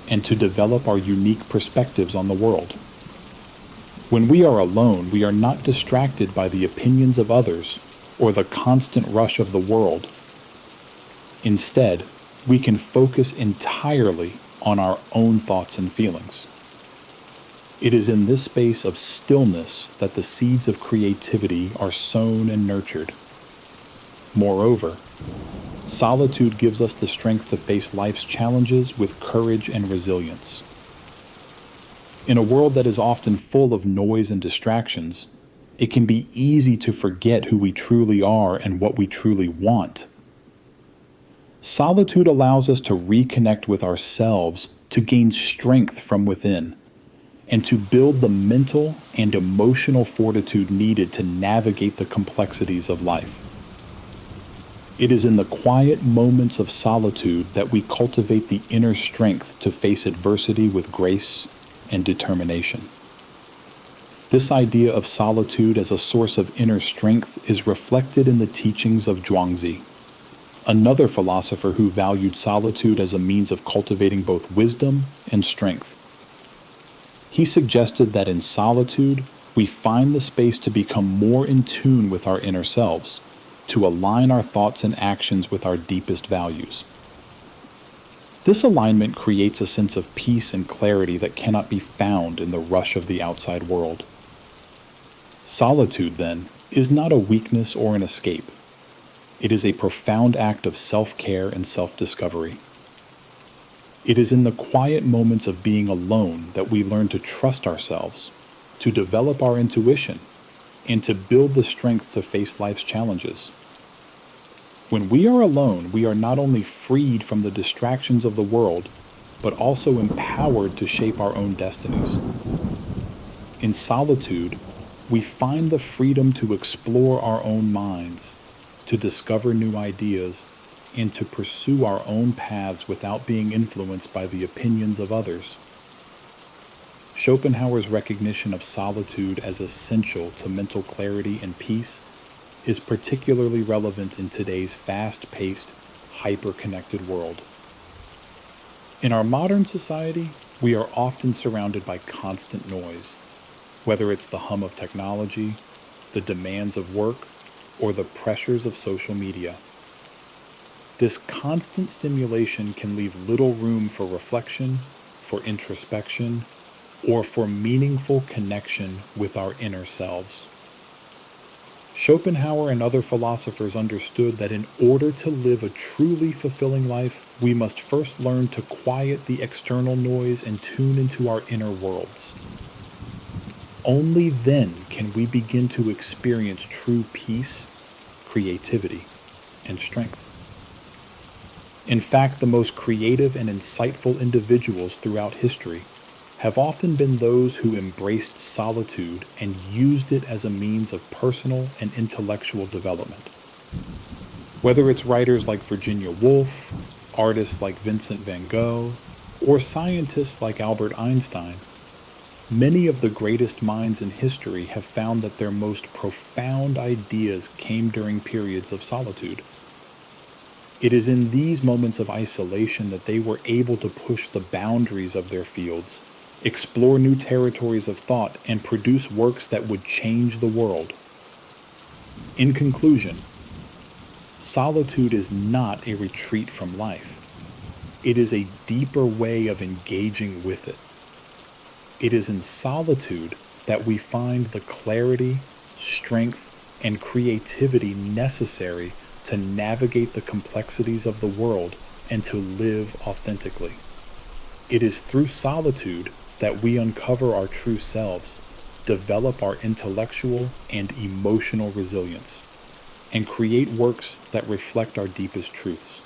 and to develop our unique perspectives on the world. When we are alone, we are not distracted by the opinions of others or the constant rush of the world. Instead, we can focus entirely on our own thoughts and feelings. It is in this space of stillness that the seeds of creativity are sown and nurtured. Moreover, solitude gives us the strength to face life's challenges with courage and resilience. In a world that is often full of noise and distractions, it can be easy to forget who we truly are and what we truly want. Solitude allows us to reconnect with ourselves, to gain strength from within, and to build the mental and emotional fortitude needed to navigate the complexities of life. It is in the quiet moments of solitude that we cultivate the inner strength to face adversity with grace and determination. This idea of solitude as a source of inner strength is reflected in the teachings of Zhuangzi, another philosopher who valued solitude as a means of cultivating both wisdom and strength. He suggested that in solitude, we find the space to become more in tune with our inner selves, to align our thoughts and actions with our deepest values. This alignment creates a sense of peace and clarity that cannot be found in the rush of the outside world. Solitude, then, is not a weakness or an escape. It is a profound act of self-care and self-discovery. It is in the quiet moments of being alone that we learn to trust ourselves, to develop our intuition, and to build the strength to face life's challenges. When we are alone, we are not only freed from the distractions of the world, but also empowered to shape our own destinies. In solitude, we find the freedom to explore our own minds, to discover new ideas, and to pursue our own paths without being influenced by the opinions of others. Schopenhauer's recognition of solitude as essential to mental clarity and peace is particularly relevant in today's fast-paced, hyper-connected world. In our modern society, we are often surrounded by constant noise, whether it's the hum of technology, the demands of work, or the pressures of social media. This constant stimulation can leave little room for reflection, for introspection, or for meaningful connection with our inner selves. Schopenhauer and other philosophers understood that in order to live a truly fulfilling life, we must first learn to quiet the external noise and tune into our inner worlds. Only then can we begin to experience true peace, creativity, and strength. In fact, the most creative and insightful individuals throughout history have often been those who embraced solitude and used it as a means of personal and intellectual development. Whether it's writers like Virginia Woolf, artists like Vincent van Gogh, or scientists like Albert Einstein, many of the greatest minds in history have found that their most profound ideas came during periods of solitude. It is in these moments of isolation that they were able to push the boundaries of their fields, explore new territories of thought, and produce works that would change the world. In conclusion, solitude is not a retreat from life. It is a deeper way of engaging with it. It is in solitude that we find the clarity, strength, and creativity necessary to navigate the complexities of the world and to live authentically. It is through solitude that we uncover our true selves, develop our intellectual and emotional resilience, and create works that reflect our deepest truths.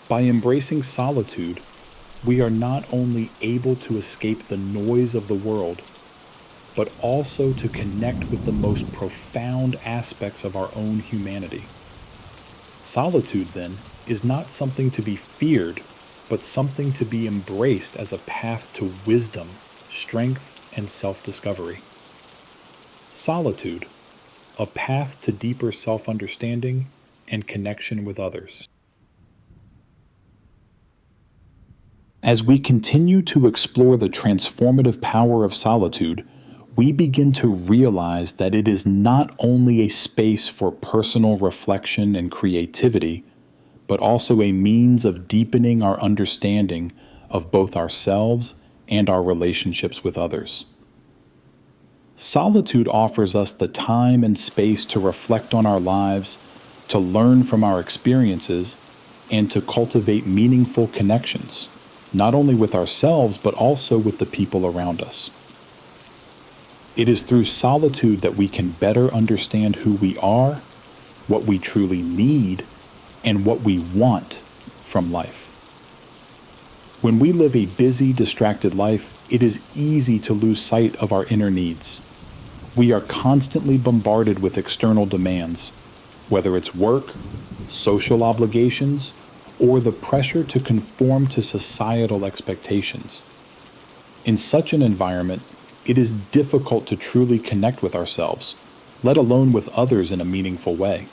By embracing solitude, we are not only able to escape the noise of the world, but also to connect with the most profound aspects of our own humanity. Solitude, then, is not something to be feared, but something to be embraced as a path to wisdom, strength, and self-discovery. Solitude, a path to deeper self-understanding and connection with others. As we continue to explore the transformative power of solitude, we begin to realize that it is not only a space for personal reflection and creativity, but also a means of deepening our understanding of both ourselves and our relationships with others. Solitude offers us the time and space to reflect on our lives, to learn from our experiences, and to cultivate meaningful connections, not only with ourselves but also with the people around us. It is through solitude that we can better understand who we are, what we truly need, and what we want from life. When we live a busy, distracted life, it is easy to lose sight of our inner needs. We are constantly bombarded with external demands, whether it's work, social obligations, or the pressure to conform to societal expectations. In such an environment, it is difficult to truly connect with ourselves, let alone with others in a meaningful way.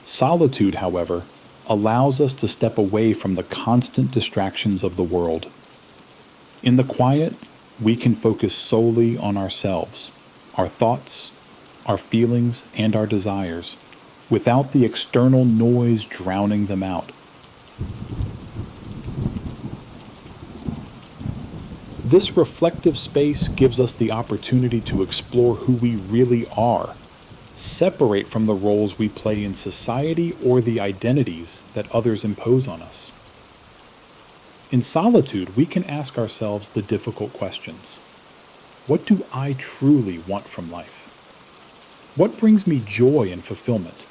Solitude, however, allows us to step away from the constant distractions of the world. In the quiet, we can focus solely on ourselves, our thoughts, our feelings, and our desires, without the external noise drowning them out. This reflective space gives us the opportunity to explore who we really are, separate from the roles we play in society or the identities that others impose on us. In solitude, we can ask ourselves the difficult questions. What do I truly want from life? What brings me joy and fulfillment?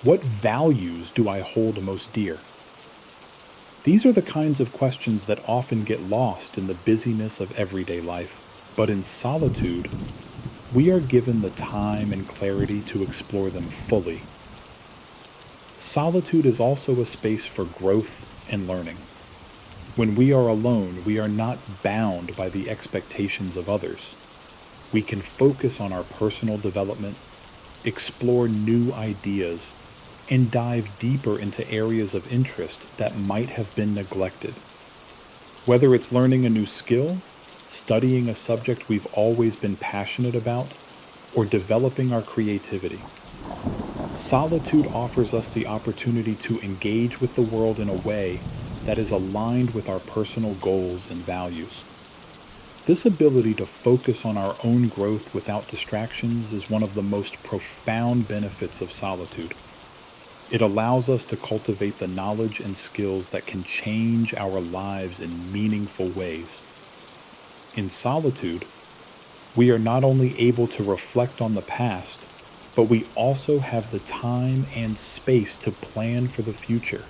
What values do I hold most dear? These are the kinds of questions that often get lost in the busyness of everyday life, but in solitude, we are given the time and clarity to explore them fully. Solitude is also a space for growth and learning. When we are alone, we are not bound by the expectations of others. We can focus on our personal development, explore new ideas, and dive deeper into areas of interest that might have been neglected. Whether it's learning a new skill, studying a subject we've always been passionate about, or developing our creativity, solitude offers us the opportunity to engage with the world in a way that is aligned with our personal goals and values. This ability to focus on our own growth without distractions is one of the most profound benefits of solitude. It allows us to cultivate the knowledge and skills that can change our lives in meaningful ways. In solitude, we are not only able to reflect on the past, but we also have the time and space to plan for the future,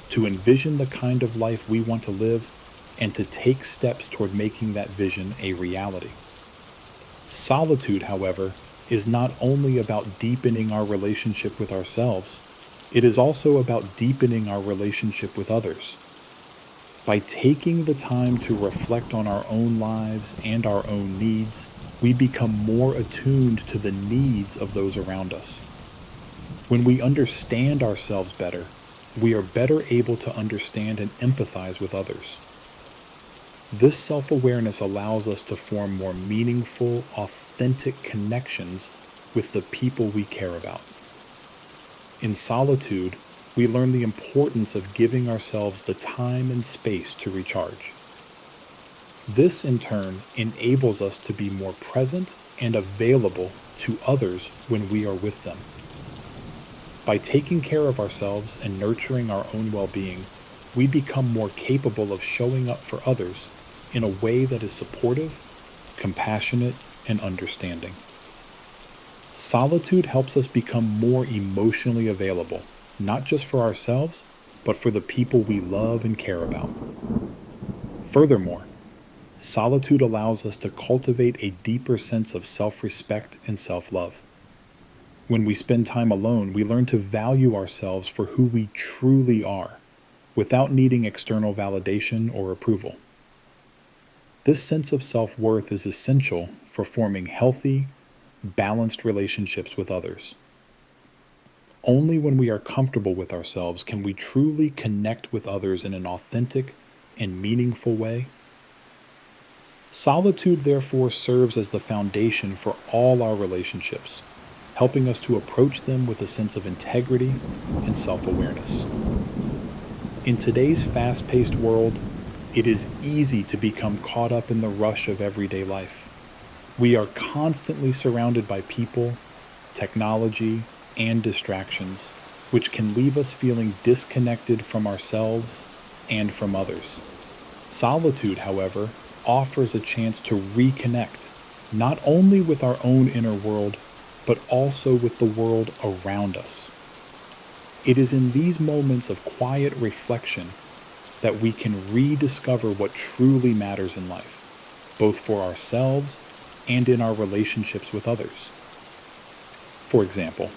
to envision the kind of life we want to live, and to take steps toward making that vision a reality. Solitude, however, is not only about deepening our relationship with ourselves, it is also about deepening our relationship with others. By taking the time to reflect on our own lives and our own needs, we become more attuned to the needs of those around us. When we understand ourselves better, we are better able to understand and empathize with others. This self-awareness allows us to form more meaningful, authentic connections with the people we care about. In solitude, we learn the importance of giving ourselves the time and space to recharge. This, in turn, enables us to be more present and available to others when we are with them. By taking care of ourselves and nurturing our own well-being, we become more capable of showing up for others in a way that is supportive, compassionate, and understanding. Solitude helps us become more emotionally available, not just for ourselves, but for the people we love and care about. Furthermore, solitude allows us to cultivate a deeper sense of self-respect and self-love. When we spend time alone, we learn to value ourselves for who we truly are, without needing external validation or approval. This sense of self-worth is essential for forming healthy, balanced relationships with others. Only when we are comfortable with ourselves can we truly connect with others in an authentic and meaningful way. Solitude, therefore, serves as the foundation for all our relationships. helping us to approach them with a sense of integrity and self-awareness. In today's fast-paced world, it is easy to become caught up in the rush of everyday life. We are constantly surrounded by people, technology, and distractions, which can leave us feeling disconnected from ourselves and from others. Solitude, however, offers a chance to reconnect, not only with our own inner world, but also with the world around us. It is in these moments of quiet reflection that we can rediscover what truly matters in life, both for ourselves and in our relationships with others. For example,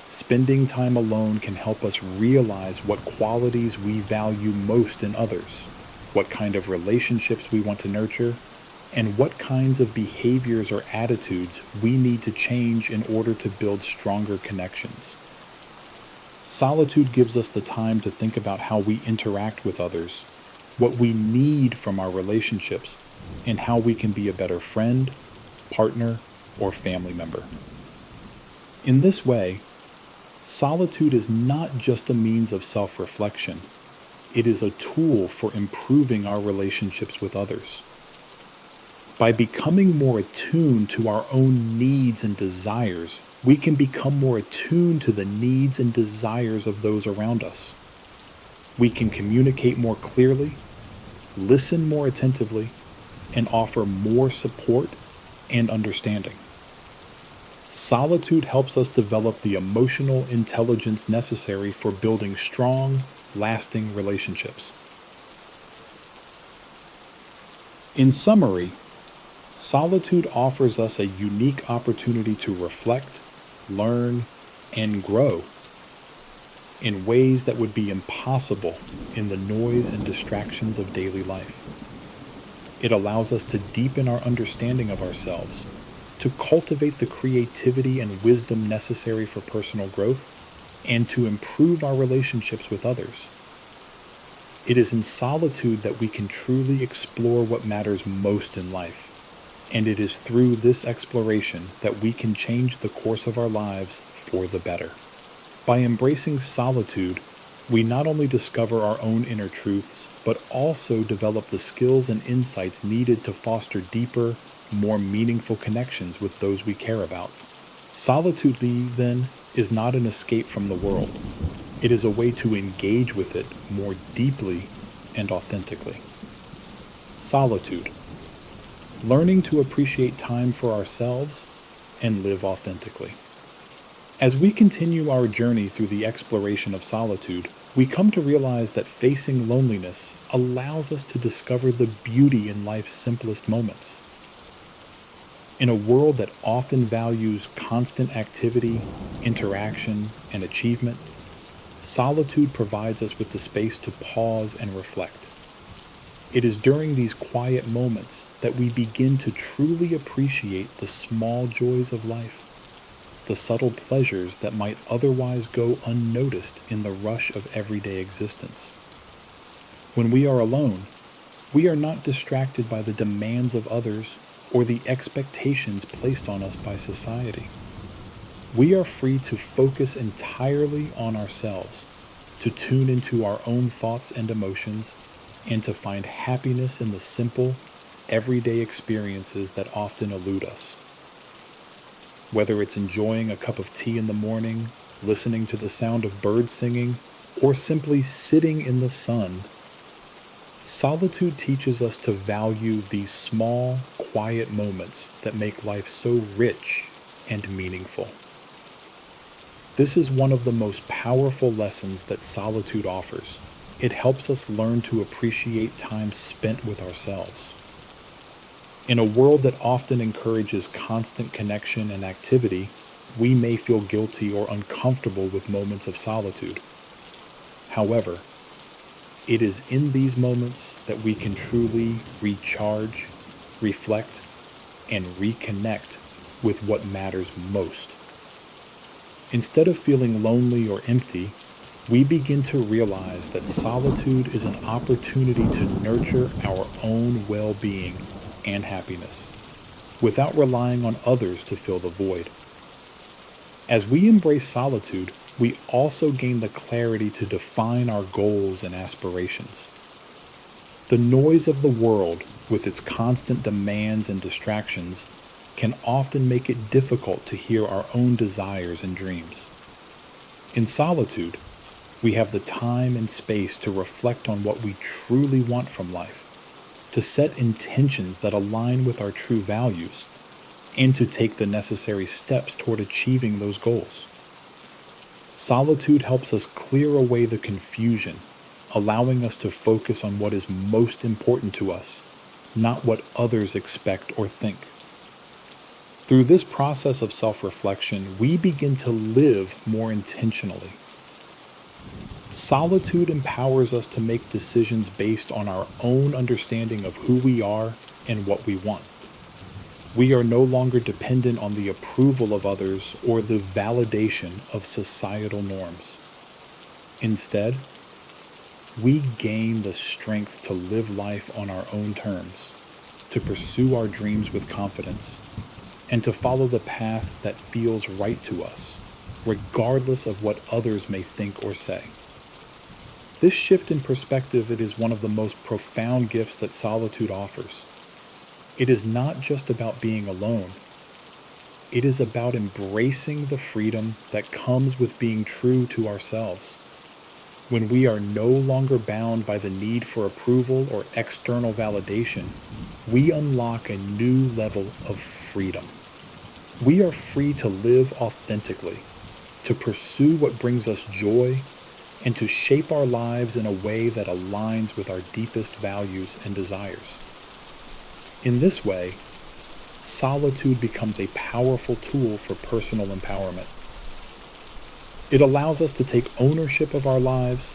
spending time alone can help us realize what qualities we value most in others, what kind of relationships we want to nurture, and what kinds of behaviors or attitudes we need to change in order to build stronger connections. Solitude gives us the time to think about how we interact with others, what we need from our relationships, and how we can be a better friend, partner, or family member. In this way, solitude is not just a means of self-reflection, it is a tool for improving our relationships with others. By becoming more attuned to our own needs and desires, we can become more attuned to the needs and desires of those around us. We can communicate more clearly, listen more attentively, and offer more support and understanding. Solitude helps us develop the emotional intelligence necessary for building strong, lasting relationships. In summary, solitude offers us a unique opportunity to reflect, learn, and grow in ways that would be impossible in the noise and distractions of daily life. It allows us to deepen our understanding of ourselves, to cultivate the creativity and wisdom necessary for personal growth, and to improve our relationships with others. It is in solitude that we can truly explore what matters most in life. And it is through this exploration that we can change the course of our lives for the better. By embracing solitude, we not only discover our own inner truths, but also develop the skills and insights needed to foster deeper, more meaningful connections with those we care about. Solitude, then, is not an escape from the world. It is a way to engage with it more deeply and authentically. Solitude. Learning to appreciate time for ourselves and live authentically. As we continue our journey through the exploration of solitude, we come to realize that facing loneliness allows us to discover the beauty in life's simplest moments. In a world that often values constant activity, interaction, and achievement, solitude provides us with the space to pause and reflect. It is during these quiet moments that we begin to truly appreciate the small joys of life, the subtle pleasures that might otherwise go unnoticed in the rush of everyday existence. When we are alone, we are not distracted by the demands of others or the expectations placed on us by society. We are free to focus entirely on ourselves, to tune into our own thoughts and emotions, and to find happiness in the simple, everyday experiences that often elude us. Whether it's enjoying a cup of tea in the morning, listening to the sound of birds singing, or simply sitting in the sun, solitude teaches us to value these small, quiet moments that make life so rich and meaningful. This is one of the most powerful lessons that solitude offers. It helps us learn to appreciate time spent with ourselves. In a world that often encourages constant connection and activity, we may feel guilty or uncomfortable with moments of solitude. However, it is in these moments that we can truly recharge, reflect, and reconnect with what matters most. Instead of feeling lonely or empty, we begin to realize that solitude is an opportunity to nurture our own well-being and happiness, without relying on others to fill the void. As we embrace solitude, we also gain the clarity to define our goals and aspirations. The noise of the world, with its constant demands and distractions, can often make it difficult to hear our own desires and dreams. In solitude, we have the time and space to reflect on what we truly want from life, to set intentions that align with our true values, and to take the necessary steps toward achieving those goals. Solitude helps us clear away the confusion, allowing us to focus on what is most important to us, not what others expect or think. Through this process of self reflection, we begin to live more intentionally. Solitude empowers us to make decisions based on our own understanding of who we are and what we want. We are no longer dependent on the approval of others or the validation of societal norms. Instead, we gain the strength to live life on our own terms, to pursue our dreams with confidence, and to follow the path that feels right to us, regardless of what others may think or say. This shift in perspective, it is one of the most profound gifts that solitude offers. It is not just about being alone. It is about embracing the freedom that comes with being true to ourselves. When we are no longer bound by the need for approval or external validation, we unlock a new level of freedom. We are free to live authentically, to pursue what brings us joy, and to shape our lives in a way that aligns with our deepest values and desires. In this way, solitude becomes a powerful tool for personal empowerment. It allows us to take ownership of our lives,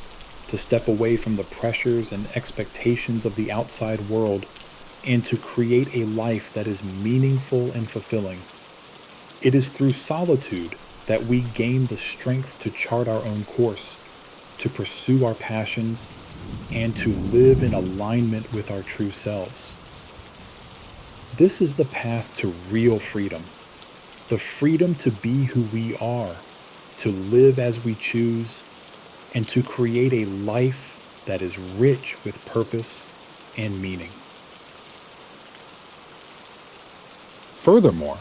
to step away from the pressures and expectations of the outside world, and to create a life that is meaningful and fulfilling. It is through solitude that we gain the strength to chart our own course, to pursue our passions, and to live in alignment with our true selves. This is the path to real freedom, the freedom to be who we are, to live as we choose, and to create a life that is rich with purpose and meaning. Furthermore,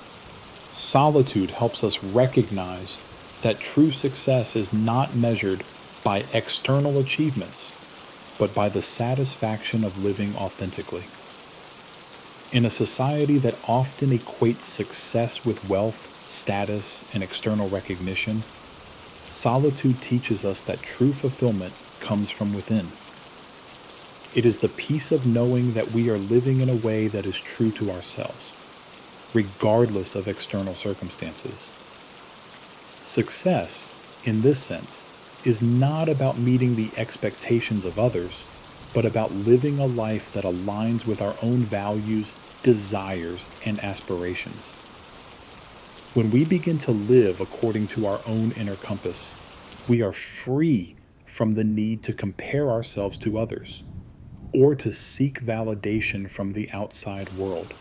solitude helps us recognize that true success is not measured by external achievements, but by the satisfaction of living authentically. In a society that often equates success with wealth, status, and external recognition, solitude teaches us that true fulfillment comes from within. It is the peace of knowing that we are living in a way that is true to ourselves, regardless of external circumstances. Success, in this sense, is not about meeting the expectations of others, but about living a life that aligns with our own values, desires, and aspirations. When we begin to live according to our own inner compass, we are free from the need to compare ourselves to others or to seek validation from the outside world.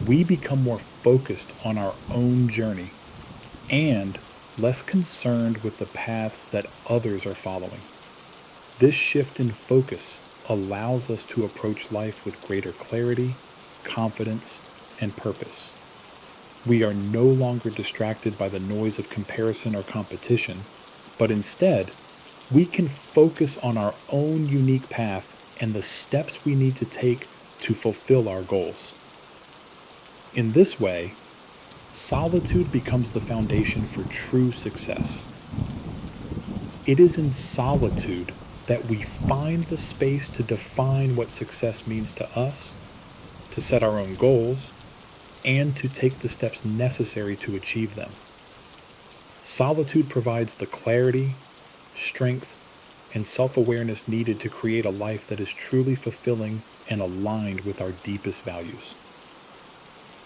We become more focused on our own journey and less concerned with the paths that others are following. This shift in focus allows us to approach life with greater clarity, confidence, and purpose. We are no longer distracted by the noise of comparison or competition, but instead, we can focus on our own unique path and the steps we need to take to fulfill our goals. In this way, solitude becomes the foundation for true success. It is in solitude that we find the space to define what success means to us, to set our own goals, and to take the steps necessary to achieve them. Solitude provides the clarity, strength, and self-awareness needed to create a life that is truly fulfilling and aligned with our deepest values.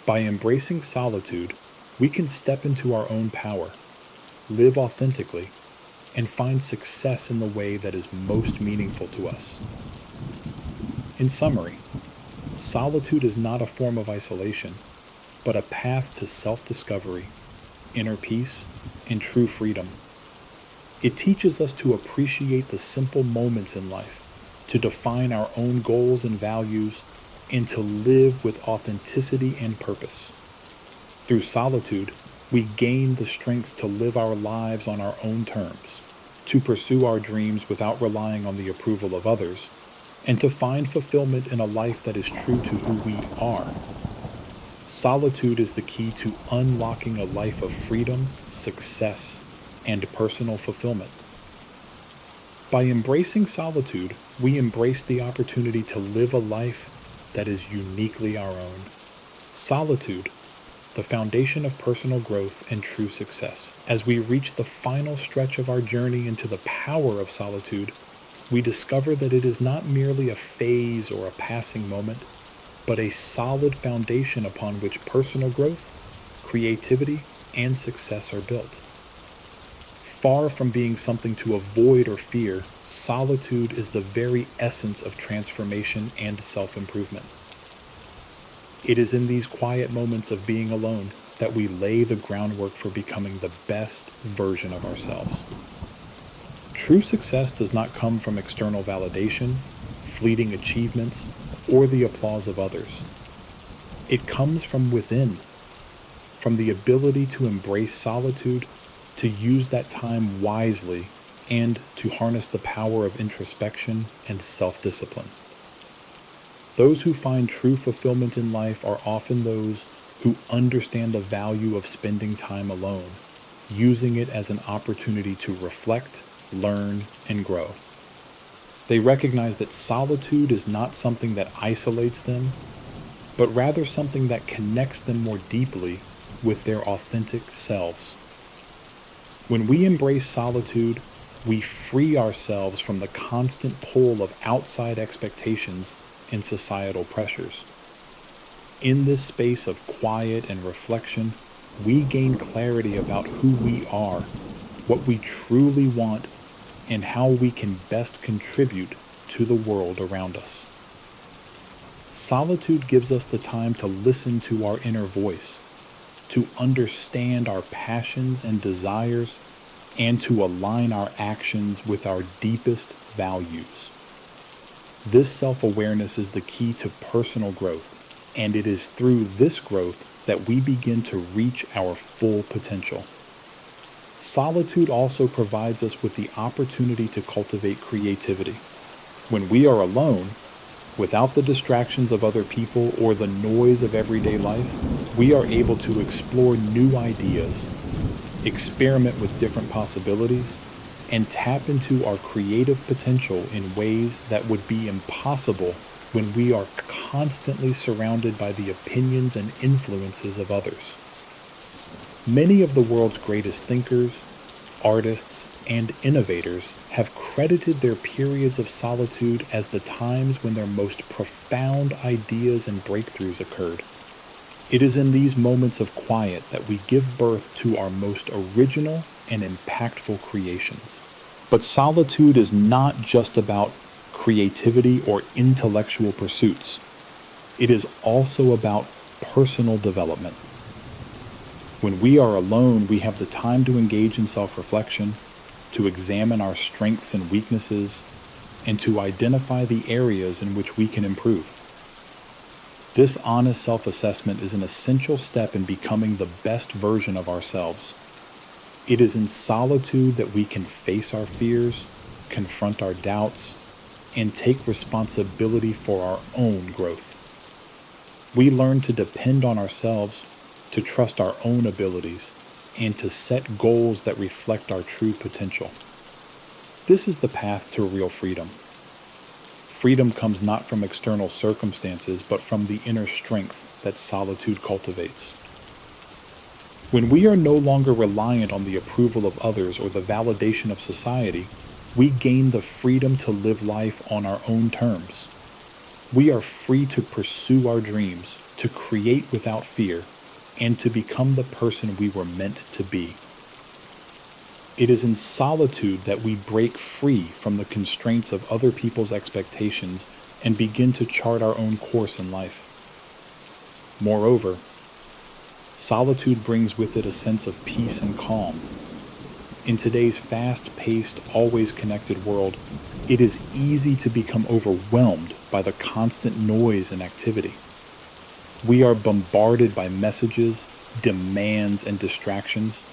By embracing solitude, we can step into our own power, live authentically, and find success in the way that is most meaningful to us. In summary, solitude is not a form of isolation, but a path to self-discovery, inner peace, and true freedom. It teaches us to appreciate the simple moments in life, to define our own goals and values, and to live with authenticity and purpose. Through solitude, we gain the strength to live our lives on our own terms, to pursue our dreams without relying on the approval of others, and to find fulfillment in a life that is true to who we are. Solitude is the key to unlocking a life of freedom, success, and personal fulfillment. By embracing solitude, we embrace the opportunity to live a life that is uniquely our own. Solitude, the foundation of personal growth and true success. As we reach the final stretch of our journey into the power of solitude, we discover that it is not merely a phase or a passing moment, but a solid foundation upon which personal growth, creativity, and success are built. Far from being something to avoid or fear, solitude is the very essence of transformation and self-improvement. It is in these quiet moments of being alone that we lay the groundwork for becoming the best version of ourselves. True success does not come from external validation, fleeting achievements, or the applause of others. It comes from within, from the ability to embrace solitude, to use that time wisely, and to harness the power of introspection and self-discipline. Those who find true fulfillment in life are often those who understand the value of spending time alone, using it as an opportunity to reflect, learn, and grow. They recognize that solitude is not something that isolates them, but rather something that connects them more deeply with their authentic selves. When we embrace solitude, we free ourselves from the constant pull of outside expectations and societal pressures. In this space of quiet and reflection, we gain clarity about who we are, what we truly want, and how we can best contribute to the world around us. Solitude gives us the time to listen to our inner voice, to understand our passions and desires, and to align our actions with our deepest values. This self-awareness is the key to personal growth, and it is through this growth that we begin to reach our full potential. Solitude also provides us with the opportunity to cultivate creativity. When we are alone, without the distractions of other people or the noise of everyday life, we are able to explore new ideas, experiment with different possibilities, and tap into our creative potential in ways that would be impossible when we are constantly surrounded by the opinions and influences of others. Many of the world's greatest thinkers, artists, and innovators have credited their periods of solitude as the times when their most profound ideas and breakthroughs occurred. It is in these moments of quiet that we give birth to our most original and impactful creations. But solitude is not just about creativity or intellectual pursuits. It is also about personal development. When we are alone, we have the time to engage in self-reflection, to examine our strengths and weaknesses, and to identify the areas in which we can improve. This honest self-assessment is an essential step in becoming the best version of ourselves. It is in solitude that we can face our fears, confront our doubts, and take responsibility for our own growth. We learn to depend on ourselves, to trust our own abilities, and to set goals that reflect our true potential. This is the path to real freedom. Freedom comes not from external circumstances, but from the inner strength that solitude cultivates. When we are no longer reliant on the approval of others or the validation of society, we gain the freedom to live life on our own terms. We are free to pursue our dreams, to create without fear, and to become the person we were meant to be. It is in solitude that we break free from the constraints of other people's expectations and begin to chart our own course in life. Moreover, Solitude brings with it a sense of peace and calm. In today's fast-paced, always connected world, it is easy to become overwhelmed by the constant noise and activity. We are bombarded by messages, demands, and distractions,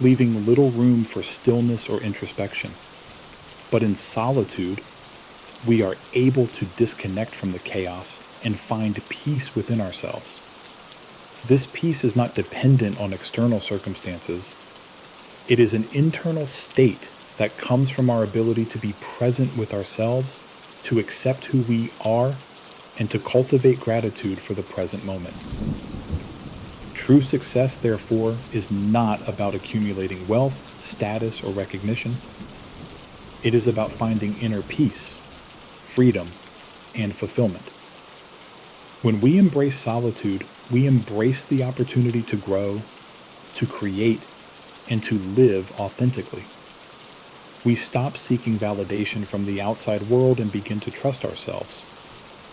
leaving little room for stillness or introspection. But in solitude, we are able to disconnect from the chaos and find peace within ourselves. This peace is not dependent on external circumstances. It is an internal state that comes from our ability to be present with ourselves, to accept who we are, and to cultivate gratitude for the present moment. True success, therefore, is not about accumulating wealth, status, or recognition. It is about finding inner peace, freedom, and fulfillment. When we embrace solitude, we embrace the opportunity to grow, to create, and to live authentically. We stop seeking validation from the outside world and begin to trust ourselves.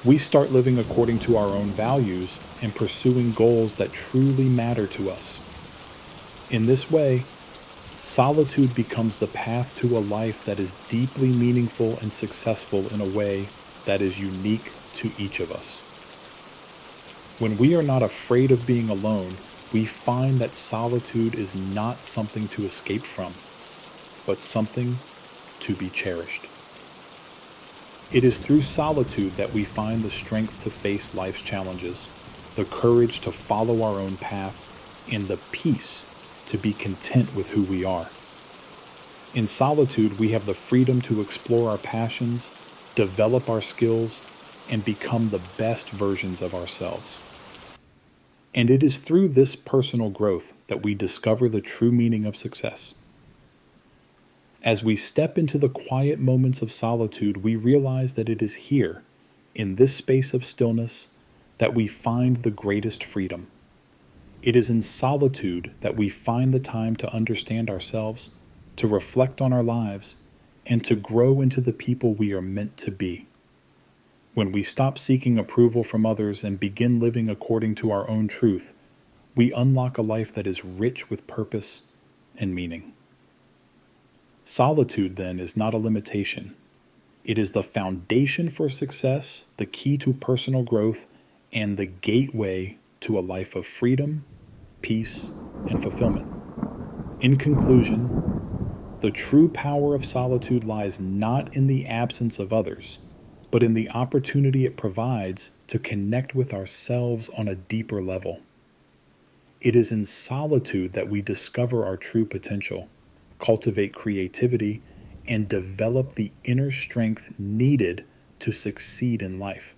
We start living according to our own values and pursuing goals that truly matter to us. In this way, solitude becomes the path to a life that is deeply meaningful and successful in a way that is unique to each of us. When we are not afraid of being alone, we find that solitude is not something to escape from, but something to be cherished. It is through solitude that we find the strength to face life's challenges, the courage to follow our own path, and the peace to be content with who we are. In solitude, we have the freedom to explore our passions, develop our skills, and become the best versions of ourselves. And it is through this personal growth that we discover the true meaning of success. As we step into the quiet moments of solitude, we realize that it is here, in this space of stillness, that we find the greatest freedom. It is in solitude that we find the time to understand ourselves, to reflect on our lives, and to grow into the people we are meant to be. When we stop seeking approval from others and begin living according to our own truth, we unlock a life that is rich with purpose and meaning. Solitude, then, is not a limitation. It is the foundation for success, the key to personal growth, and the gateway to a life of freedom, peace, and fulfillment. In conclusion, the true power of solitude lies not in the absence of others, but in the opportunity it provides to connect with ourselves on a deeper level. It is in solitude that we discover our true potential, cultivate creativity, and develop the inner strength needed to succeed in life.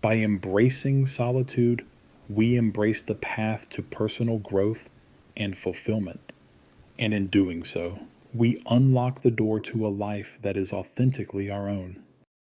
By embracing solitude, we embrace the path to personal growth and fulfillment. And in doing so, we unlock the door to a life that is authentically our own.